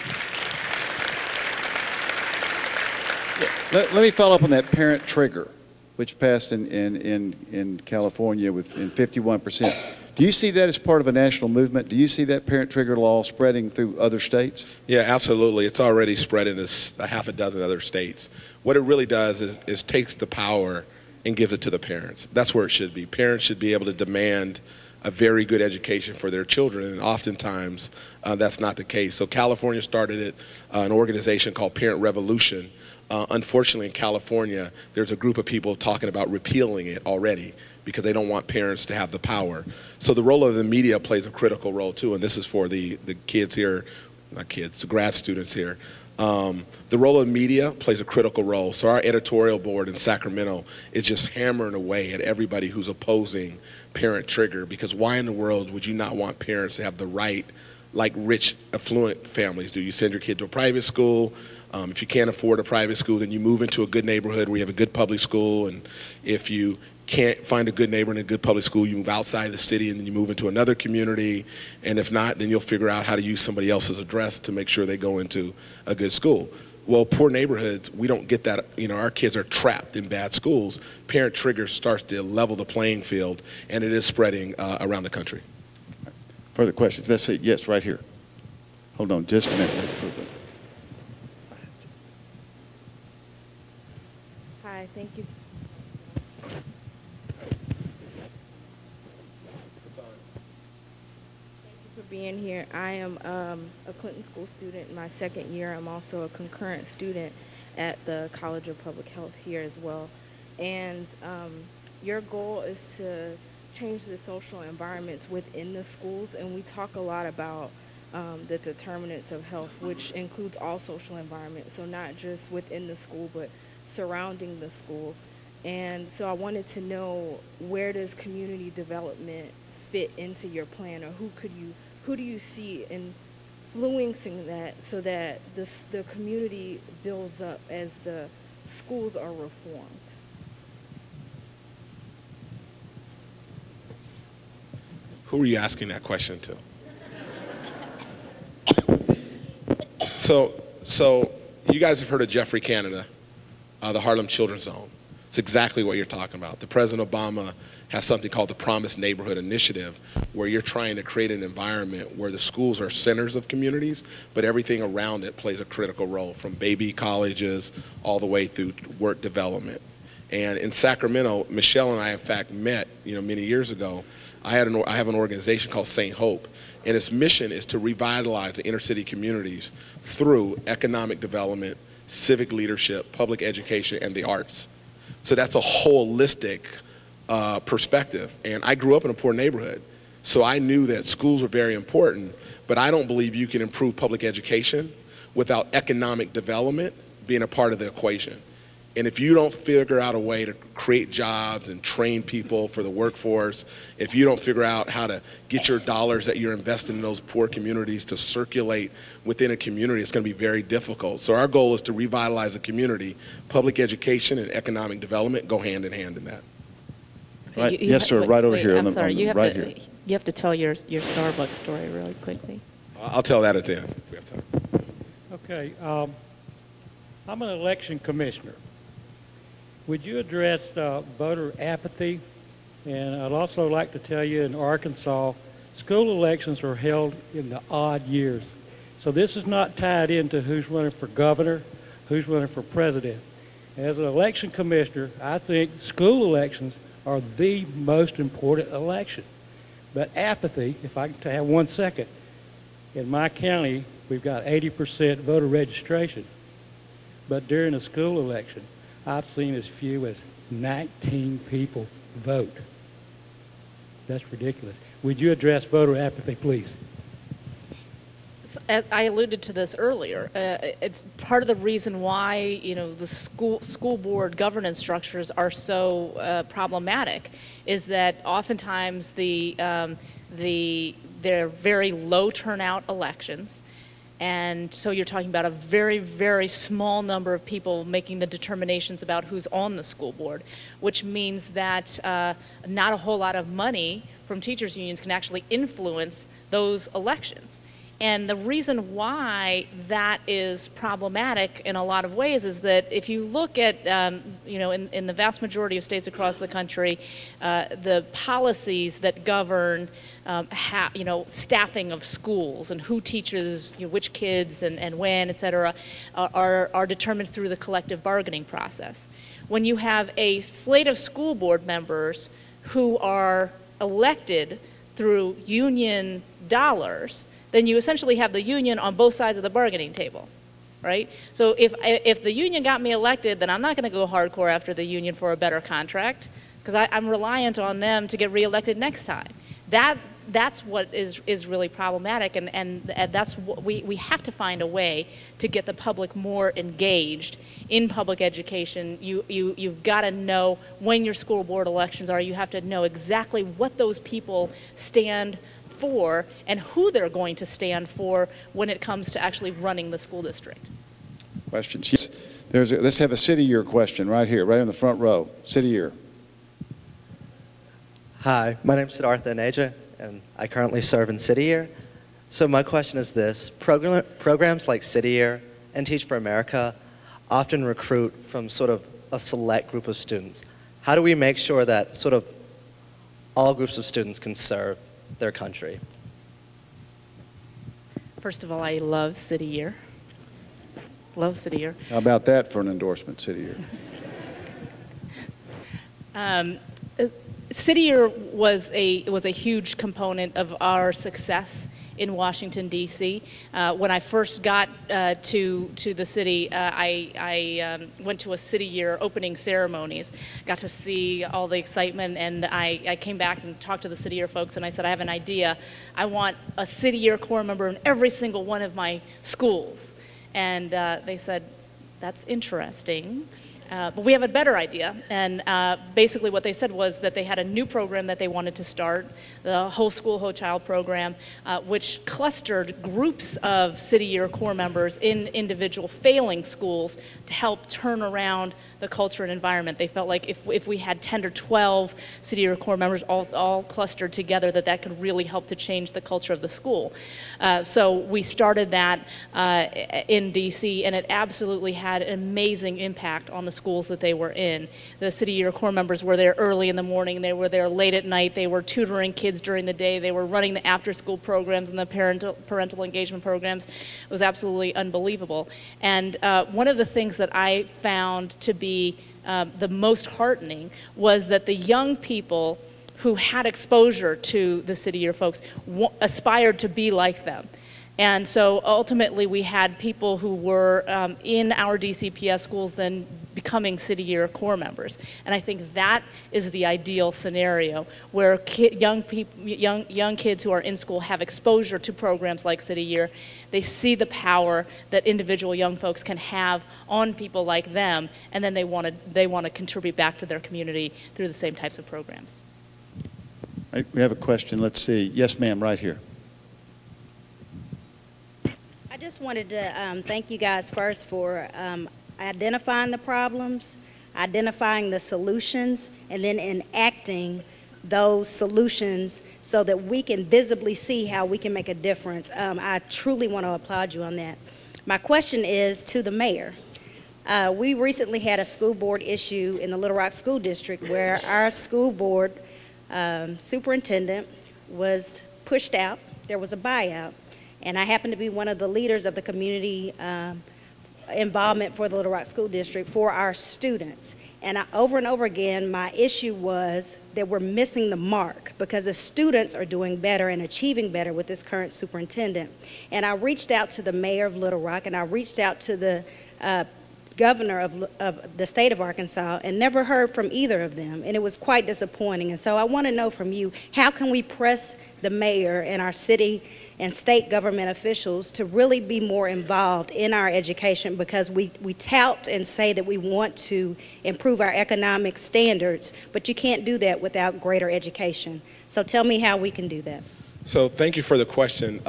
follow up on that parent trigger, which passed in California in 51%. Do you see that as part of a national movement? Do you see that parent trigger law spreading through other states? Yeah, absolutely. It's already spread in a half a dozen other states. What it really does is takes the power and gives it to the parents. That's where it should be. Parents should be able to demand a very good education for their children, and oftentimes that's not the case. So California started it, an organization called Parent Revolution. Unfortunately, in California, there's a group of people talking about repealing it already because they don't want parents to have the power. So the role of the media plays a critical role too, and this is for the kids here, not kids, the grad students here. The role of media plays a critical role. So our editorial board in Sacramento is just hammering away at everybody who's opposing parent trigger, because why in the world would you not want parents to have the right, like rich, affluent families do? You send your kid to a private school. If you can't afford a private school, then you move into a good neighborhood where you have a good public school. And if you can't find a good neighbor in a good public school, you move outside the city and then you move into another community. And if not, then you'll figure out how to use somebody else's address to make sure they go into a good school. Well, poor neighborhoods, we don't get that. You know, our kids are trapped in bad schools. Parent trigger starts to level the playing field, and it is spreading around the country. Further questions? Let's see. Yes, right here. Hold on just a minute. Hi, thank you. For being here. I am a Clinton School student in my second year. I'm also a concurrent student at the College of Public Health here as well. And your goal is to change the social environments within the schools, and we talk a lot about the determinants of health, which includes all social environments, so not just within the school, but surrounding the school. And so I wanted to know, where does community development fit into your plan, or who do you see influencing that so that the community builds up as the schools are reformed? Who are you asking that question to? So you guys have heard of Jeffrey Canada, the Harlem Children's Zone. It's exactly what you're talking about. The President Obama has something called the Promised Neighborhood Initiative, where you're trying to create an environment where the schools are centers of communities, but everything around it plays a critical role, from baby colleges all the way through work development. And in Sacramento, Michelle and I, in fact, met many years ago. I have an organization called St. Hope, and its mission is to revitalize the inner city communities through economic development, civic leadership, public education, and the arts. So that's a holistic perspective. And I grew up in a poor neighborhood, so I knew that schools were very important, but I don't believe you can improve public education without economic development being a part of the equation. And if you don't figure out a way to create jobs and train people for the workforce, if you don't figure out how to get your dollars that you're investing in those poor communities to circulate within a community, it's going to be very difficult. So our goal is to revitalize the community. Public education and economic development go hand in hand in that. Right. Yes, sir. Right over here. I'm sorry. You have to tell your Starbucks story really quickly. I'll tell that at the end if we have time. Okay. I'm an election commissioner. Would you address voter apathy? And I'd also like to tell you, in Arkansas, school elections are held in the odd years. So this is not tied into who's running for governor, who's running for president. As an election commissioner, I think school elections are the most important election. But apathy, if I can have 1 second, in my county, we've got 80% voter registration. But during a school election, I've seen as few as 19 people vote. That's ridiculous. Would you address voter apathy, please? I alluded to this earlier. It's part of the reason why the school board governance structures are so problematic, is that oftentimes they're very low turnout elections. And so you're talking about a very, very small number of people making the determinations about who's on the school board, which means that not a whole lot of money from teachers' unions can actually influence those elections. And the reason why that is problematic in a lot of ways is that if you look at, in the vast majority of states across the country, the policies that govern staffing of schools and who teaches which kids and when, et cetera, are determined through the collective bargaining process. When you have a slate of school board members who are elected through union dollars, then you essentially have the union on both sides of the bargaining table, right? So if the union got me elected, then I'm not going to go hardcore after the union for a better contract, because I'm reliant on them to get reelected next time. That's what is really problematic, and that's what we have to find a way to get the public more engaged in public education. You've got to know when your school board elections are. You have to know exactly what those people stand for and who they're going to stand for when it comes to actually running the school district. Questions? Let's have a city year question right here, right in the front row. City year. Hi, my name is Siddhartha Aneja, and I currently serve in City Year. So my question is this: programs like City Year and Teach for America often recruit from sort of a select group of students. How do we make sure that sort of all groups of students can serve their country? First of all, I love City Year. Love City Year. How about that for an endorsement, City year? City Year was a huge component of our success in Washington, D.C. When I first got to the city, I went to a City Year opening ceremonies, got to see all the excitement, and I came back and talked to the City Year folks, and I said, I have an idea. I want a City Year Corps member in every single one of my schools. And they said, that's interesting. But we have a better idea, and basically what they said was that they had a new program that they wanted to start, the Whole School, Whole Child program, which clustered groups of City Year Corps members in individual failing schools to help turn around the culture and environment. They felt like if we had 10 or 12 City Year Corps members all clustered together, that could really help to change the culture of the school. So we started that in DC, and it absolutely had an amazing impact on the schools that they were in. The City Year Corps members were there early in the morning, they were there late at night, they were tutoring kids during the day, they were running the after-school programs and the parental engagement programs. It was absolutely unbelievable. And one of the things that I found to be the most heartening was that the young people who had exposure to the City Year folks aspired to be like them. And so ultimately we had people who were in our DCPS schools then becoming City Year Corps members. And I think that is the ideal scenario where young kids who are in school have exposure to programs like City Year. They see the power that individual young folks can have on people like them, and then they want to contribute back to their community through the same types of programs. Right, we have a question. Let's see. Yes, ma'am, right here. I just wanted to thank you guys first for identifying the problems, identifying the solutions, and then enacting those solutions so that we can visibly see how we can make a difference. I truly want to applaud you on that. My question is to the mayor. We recently had a school board issue in the Little Rock School District where our school board superintendent was pushed out. There was a buyout. And I happen to be one of the leaders of the community involvement for the Little Rock School District for our students. And over and over again, my issue was that we're missing the mark because the students are doing better and achieving better with this current superintendent. And I reached out to the mayor of Little Rock, and I reached out to the governor of the state of Arkansas, and never heard from either of them. And it was quite disappointing. And so I want to know from you, how can we press the mayor and our city and state government officials to really be more involved in our education, because we tout and say that we want to improve our economic standards, but you can't do that without greater education. So tell me how we can do that. So thank you for the question.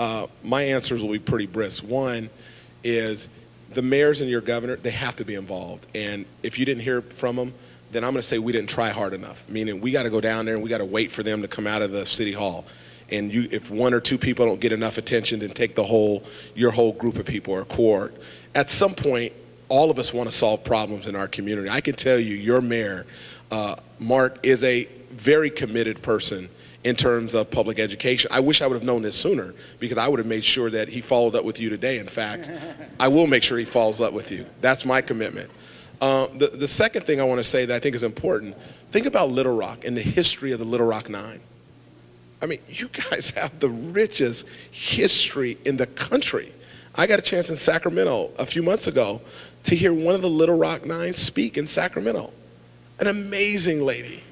My answers will be pretty brisk. One is the mayors and your governor, they have to be involved. And if you didn't hear from them, then I'm going to say we didn't try hard enough, meaning we got to go down there and we got to wait for them to come out of the city hall. And if one or two people don't get enough attention, then take your whole group of people or cohort. At some point, all of us want to solve problems in our community. I can tell you, your mayor, Mark, is a very committed person in terms of public education. I wish I would have known this sooner, because I would have made sure that he followed up with you today. In fact, I will make sure he follows up with you. That's my commitment. The second thing I want to say that I think is important, think about Little Rock and the history of the Little Rock Nine. I mean, you guys have the richest history in the country. I got a chance in Sacramento a few months ago to hear one of the Little Rock Nine speak in Sacramento. An amazing lady,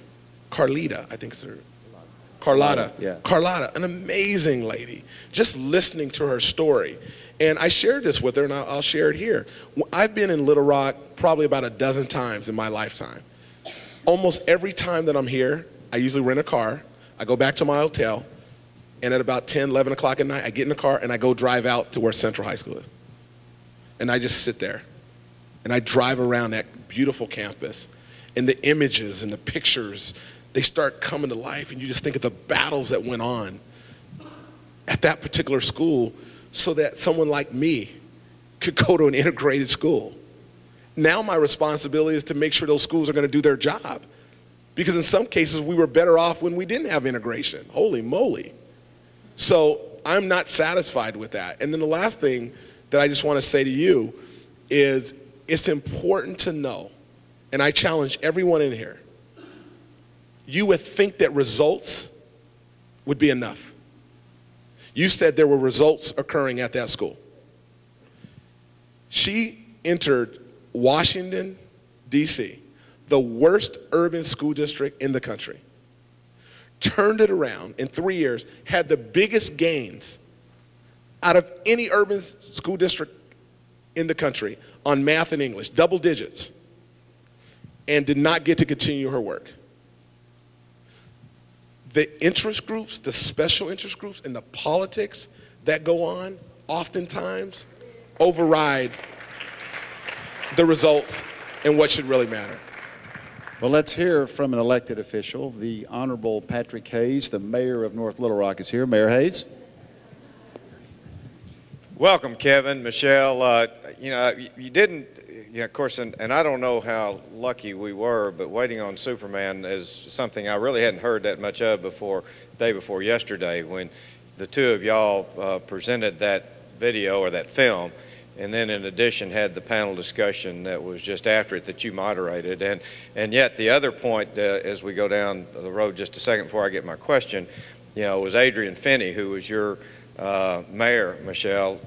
Carlita, I think it's her. Carlotta, yeah. Carlotta, an amazing lady. Just listening to her story. And I shared this with her, and I'll share it here. I've been in Little Rock probably about a dozen times in my lifetime. Almost every time that I'm here, I usually rent a car. I go back to my hotel, and at about 10, 11 o'clock at night, I get in the car and I go drive out to where Central High School is. And I just sit there, and I drive around that beautiful campus, and the images and the pictures, they start coming to life, and you just think of the battles that went on at that particular school so that someone like me could go to an integrated school. Now my responsibility is to make sure those schools are going to do their job, because in some cases we were better off when we didn't have integration. Holy moly. So I'm not satisfied with that. And then the last thing that I just want to say to you is it's important to know, and I challenge everyone in here, you would think that results would be enough. You said there were results occurring at that school. She entered Washington, D.C., the worst urban school district in the country, turned it around in 3 years, had the biggest gains out of any urban school district in the country on math and English, double digits, and did not get to continue her work. The interest groups, the special interest groups, and the politics that go on oftentimes override the results and what should really matter. Well, let's hear from an elected official. The Honorable Patrick Hayes, the mayor of North Little Rock, is here. Mayor Hayes. Welcome, Kevin, Michelle. You didn't, of course, and I don't know how lucky we were, but Waiting on Superman is something I really hadn't heard that much of before, day before yesterday, when the two of y'all presented that video or that film, and then in addition had the panel discussion that was just after it that you moderated. And yet the other point, as we go down the road just a second before I get my question, was Adrian Finney, who was your mayor, Michelle,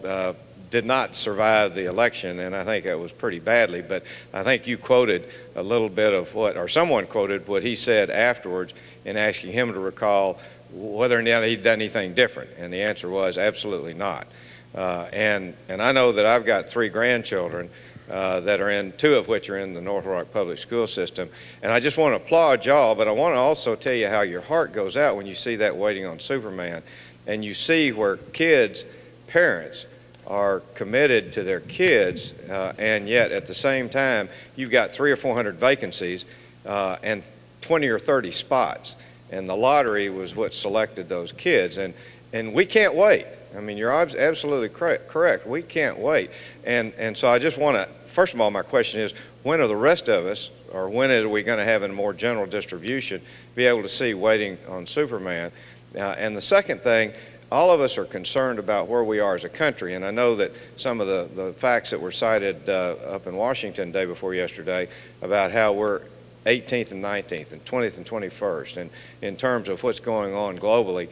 did not survive the election, and I think it was pretty badly, but I think you quoted a little bit of or someone quoted what he said afterwards in asking him to recall whether or not he'd done anything different, and the answer was absolutely not. And I know that I've got 3 grandchildren that are in, 2 of which are in the North Rock Public School System, and I just want to applaud y'all, but I want to also tell you how your heart goes out when you see that Waiting on Superman, and you see where kids, parents, are committed to their kids, and yet at the same time you've got 300 or 400 vacancies and 20 or 30 spots, and the lottery was what selected those kids, and we can't wait. I mean, you're absolutely correct. We can't wait, and so I just want to, first of all, my question is, when are the rest of us, or when are we going to have a more general distribution, be able to see Waiting on Superman? And the second thing, all of us are concerned about where we are as a country, and I know that some of the facts that were cited up in Washington day before yesterday about how we're 18th and 19th and 20th and 21st, and in terms of what's going on globally,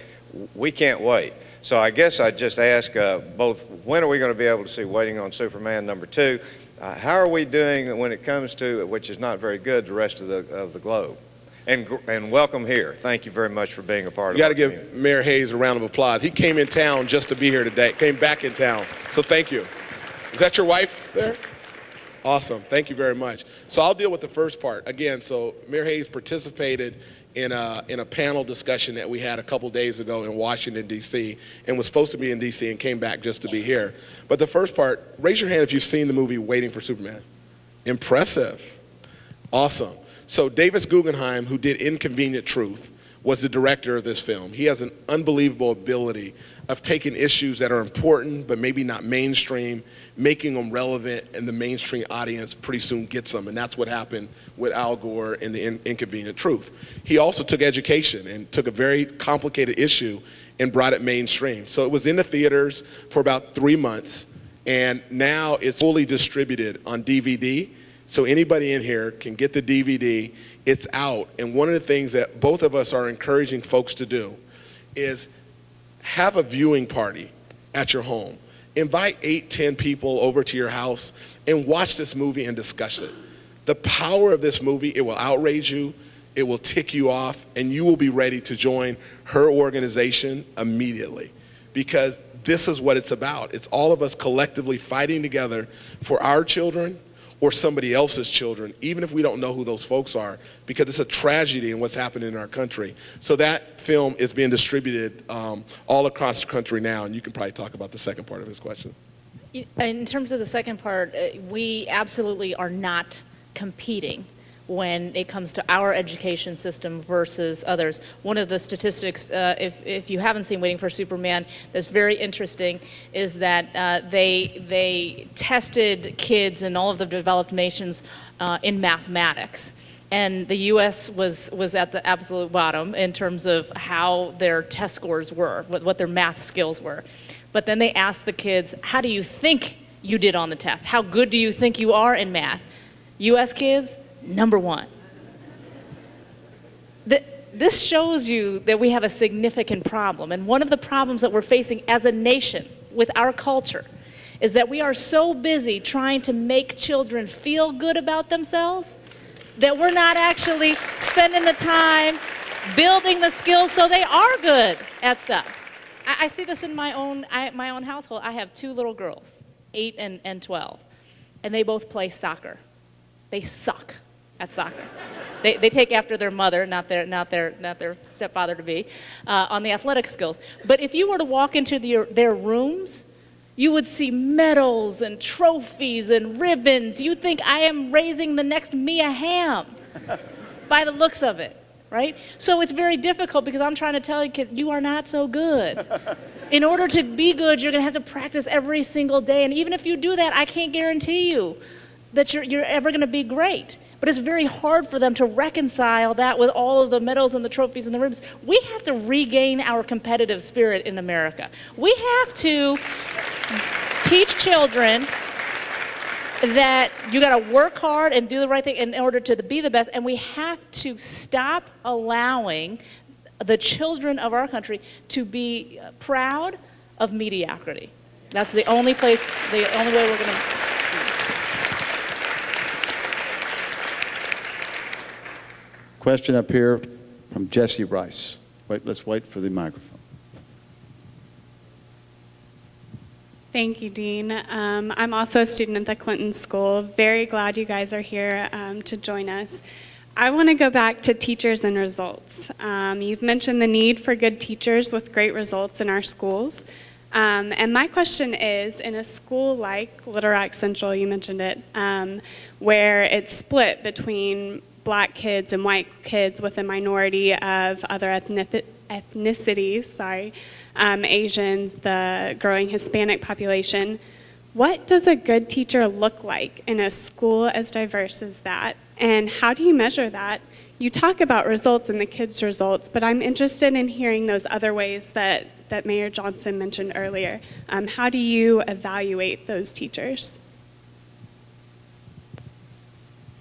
we can't wait. So I guess I'd just ask both, when are we going to be able to see Waiting on Superman? Number 2, how are we doing when it comes to, which is not very good, the rest of the globe? And welcome here. Thank you very much for being a part of it. You got to give Mayor Hayes a round of applause. He came in town just to be here today, came back in town. So thank you. Is that your wife there? Awesome. Thank you very much. So I'll deal with the first part. Again, so Mayor Hayes participated in a panel discussion that we had a couple days ago in Washington, D.C., and was supposed to be in D.C. and came back just to be here. But the first part, raise your hand if you've seen the movie Waiting for Superman. Impressive. Awesome. So Davis Guggenheim, who did Inconvenient Truth, was the director of this film. He has an unbelievable ability of taking issues that are important but maybe not mainstream, making them relevant, and the mainstream audience pretty soon gets them. And that's what happened with Al Gore and the Inconvenient Truth. He also took education and took a very complicated issue and brought it mainstream. So it was in the theaters for about 3 months, and now it's fully distributed on DVD. So anybody in here can get the DVD. It's out. And one of the things that both of us are encouraging folks to do is have a viewing party at your home. Invite 8, 10 people over to your house and watch this movie and discuss it. The power of this movie, it will outrage you, it will tick you off, and you will be ready to join her organization immediately, because this is what it's about. It's all of us collectively fighting together for our children or somebody else's children, even if we don't know who those folks are, because it's a tragedy in what's happening in our country. So that film is being distributed all across the country now, and you can probably talk about the second part of his question. In terms of the second part, we absolutely are not competing when it comes to our education system versus others. One of the statistics, if you haven't seen Waiting for Superman, that's very interesting, is that they tested kids in all of the developed nations in mathematics. And the U.S. was at the absolute bottom in terms of how their test scores were, what their math skills were. But then they asked the kids, how do you think you did on the test? How good do you think you are in math? U.S. kids, #1. This shows you that we have a significant problem. And one of the problems that we're facing as a nation with our culture is that we are so busy trying to make children feel good about themselves that we're not actually spending the time building the skills so they are good at stuff. I see this in my own household. I have 2 little girls, 8 and 12, and they both play soccer. They suck at soccer. They take after their mother, not their stepfather-to-be, on the athletic skills. But if you were to walk into their rooms, you would see medals and trophies and ribbons. You think I am raising the next Mia Hamm by the looks of it, right? So it's very difficult because I'm trying to tell you, kid, you are not so good. In order to be good, you're going to have to practice every single day. And even if you do that, I can't guarantee you that you're ever going to be great. But it's very hard for them to reconcile that with all of the medals and the trophies and the ribbons. We have to regain our competitive spirit in America. We have to teach children that you got to work hard and do the right thing in order to be the best, and we have to stop allowing the children of our country to be proud of mediocrity. That's the only way we're going to. Question up here from Jesse Rice. Let's wait for the microphone. Thank you, Dean. I'm also a student at the Clinton School. Very glad you guys are here to join us. I want to go back to teachers and results. You've mentioned the need for good teachers with great results in our schools. And my question is, in a school like Little Rock Central, you mentioned it, where it's split between Black kids and white kids with a minority of other ethnicities, Asians, the growing Hispanic population. What does a good teacher look like in a school as diverse as that? And how do you measure that? You talk about results and the kids' results, but I'm interested in hearing those other ways that Mayor Johnson mentioned earlier. How do you evaluate those teachers?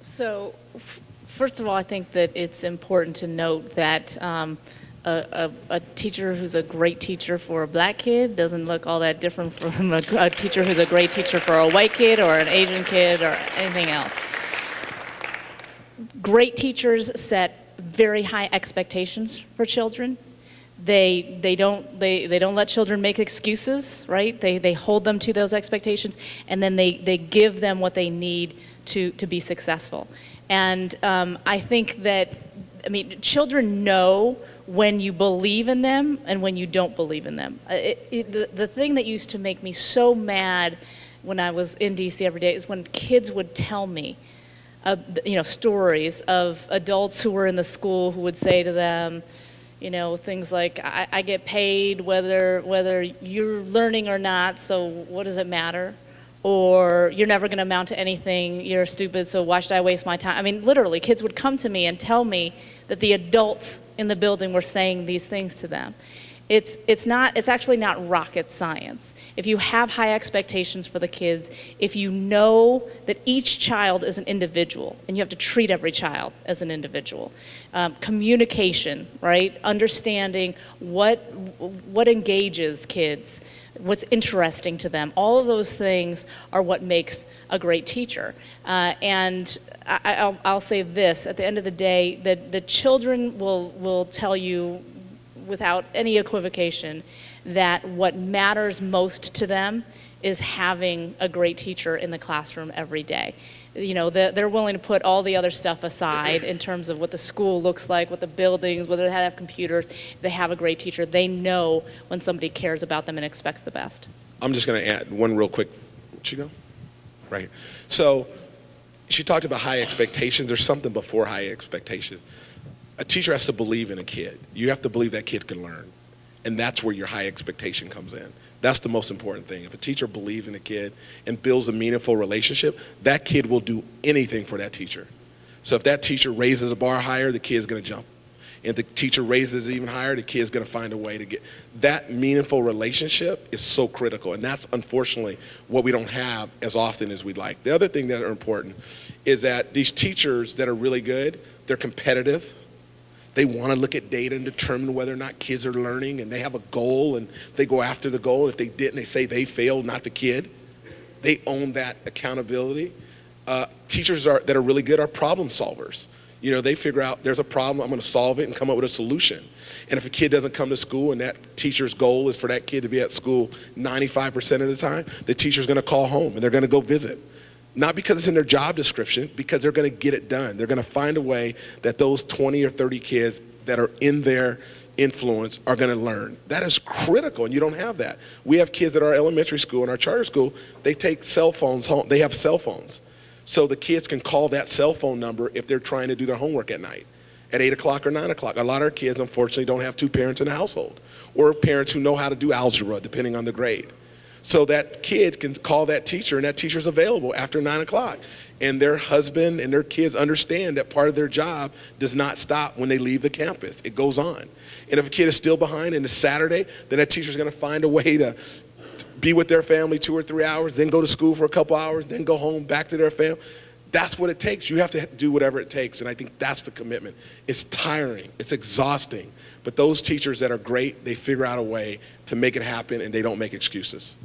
So, first of all, I think that it's important to note that a teacher who's a great teacher for a Black kid doesn't look all that different from a teacher who's a great teacher for a white kid or an Asian kid or anything else. Great teachers set very high expectations for children. They don't let children make excuses, right? They hold them to those expectations, and then they give them what they need to be successful. And I think that, children know when you believe in them and when you don't believe in them. The thing that used to make me so mad when I was in DC every day is when kids would tell me, stories of adults who were in the school who would say to them, things like, I get paid whether you're learning or not, so what does it matter? Or you're never going to amount to anything, you're stupid, so why should I waste my time? Literally, kids would come to me and tell me that the adults in the building were saying these things to them. It's actually not rocket science. If you have high expectations for the kids, if you know that each child is an individual and you have to treat every child as an individual, communication, right? Understanding what engages kids, what's interesting to them. All of those things are what makes a great teacher. And I'll say this, at the end of the day, that the children will tell you without any equivocation that what matters most to them is having a great teacher in the classroom every day. You know, they're willing to put all the other stuff aside in terms of what the school looks like, what the buildings, whether they have computers. If they have a great teacher, they know when somebody cares about them and expects the best. I'm just going to add one real quick. Where'd you go? Right. So she talked about high expectations. There's something before high expectations. A teacher has to believe in a kid. You have to believe that kid can learn. And that's where your high expectation comes in. That's the most important thing. If a teacher believes in a kid and builds a meaningful relationship, that kid will do anything for that teacher. So if that teacher raises the bar higher, the kid's going to jump. If the teacher raises it even higher, the kid's going to find a way to get. That meaningful relationship is so critical, and that's unfortunately what we don't have as often as we'd like. The other thing that are important is that these teachers that are really good, they're competitive. They want to look at data and determine whether or not kids are learning, and they have a goal, and they go after the goal. If they didn't, they say they failed, not the kid. They own that accountability. Teachers that are really good are problem solvers. You know, they figure out there's a problem, I'm going to solve it and come up with a solution. And if a kid doesn't come to school and that teacher's goal is for that kid to be at school 95% of the time, the teacher's going to call home and they're going to go visit. Not because it's in their job description, because they're going to get it done. They're going to find a way that those 20 or 30 kids that are in their influence are going to learn. That is critical, and you don't have that. We have kids at our elementary school and our charter school, they take cell phones home. They have cell phones. So the kids can call that cell phone number if they're trying to do their homework at night, at 8 o'clock or 9 o'clock. A lot of our kids, unfortunately, don't have two parents in the household, or parents who know how to do algebra, depending on the grade. So that kid can call that teacher, and that teacher's available after 9 o'clock. And their husband and their kids understand that part of their job does not stop when they leave the campus. It goes on. And if a kid is still behind and it's Saturday, then that teacher's going to find a way to be with their family 2 or 3 hours, then go to school for a couple hours, then go home, back to their family. That's what it takes. You have to do whatever it takes, and I think that's the commitment. It's tiring. It's exhausting. But those teachers that are great, they figure out a way to make it happen, and they don't make excuses.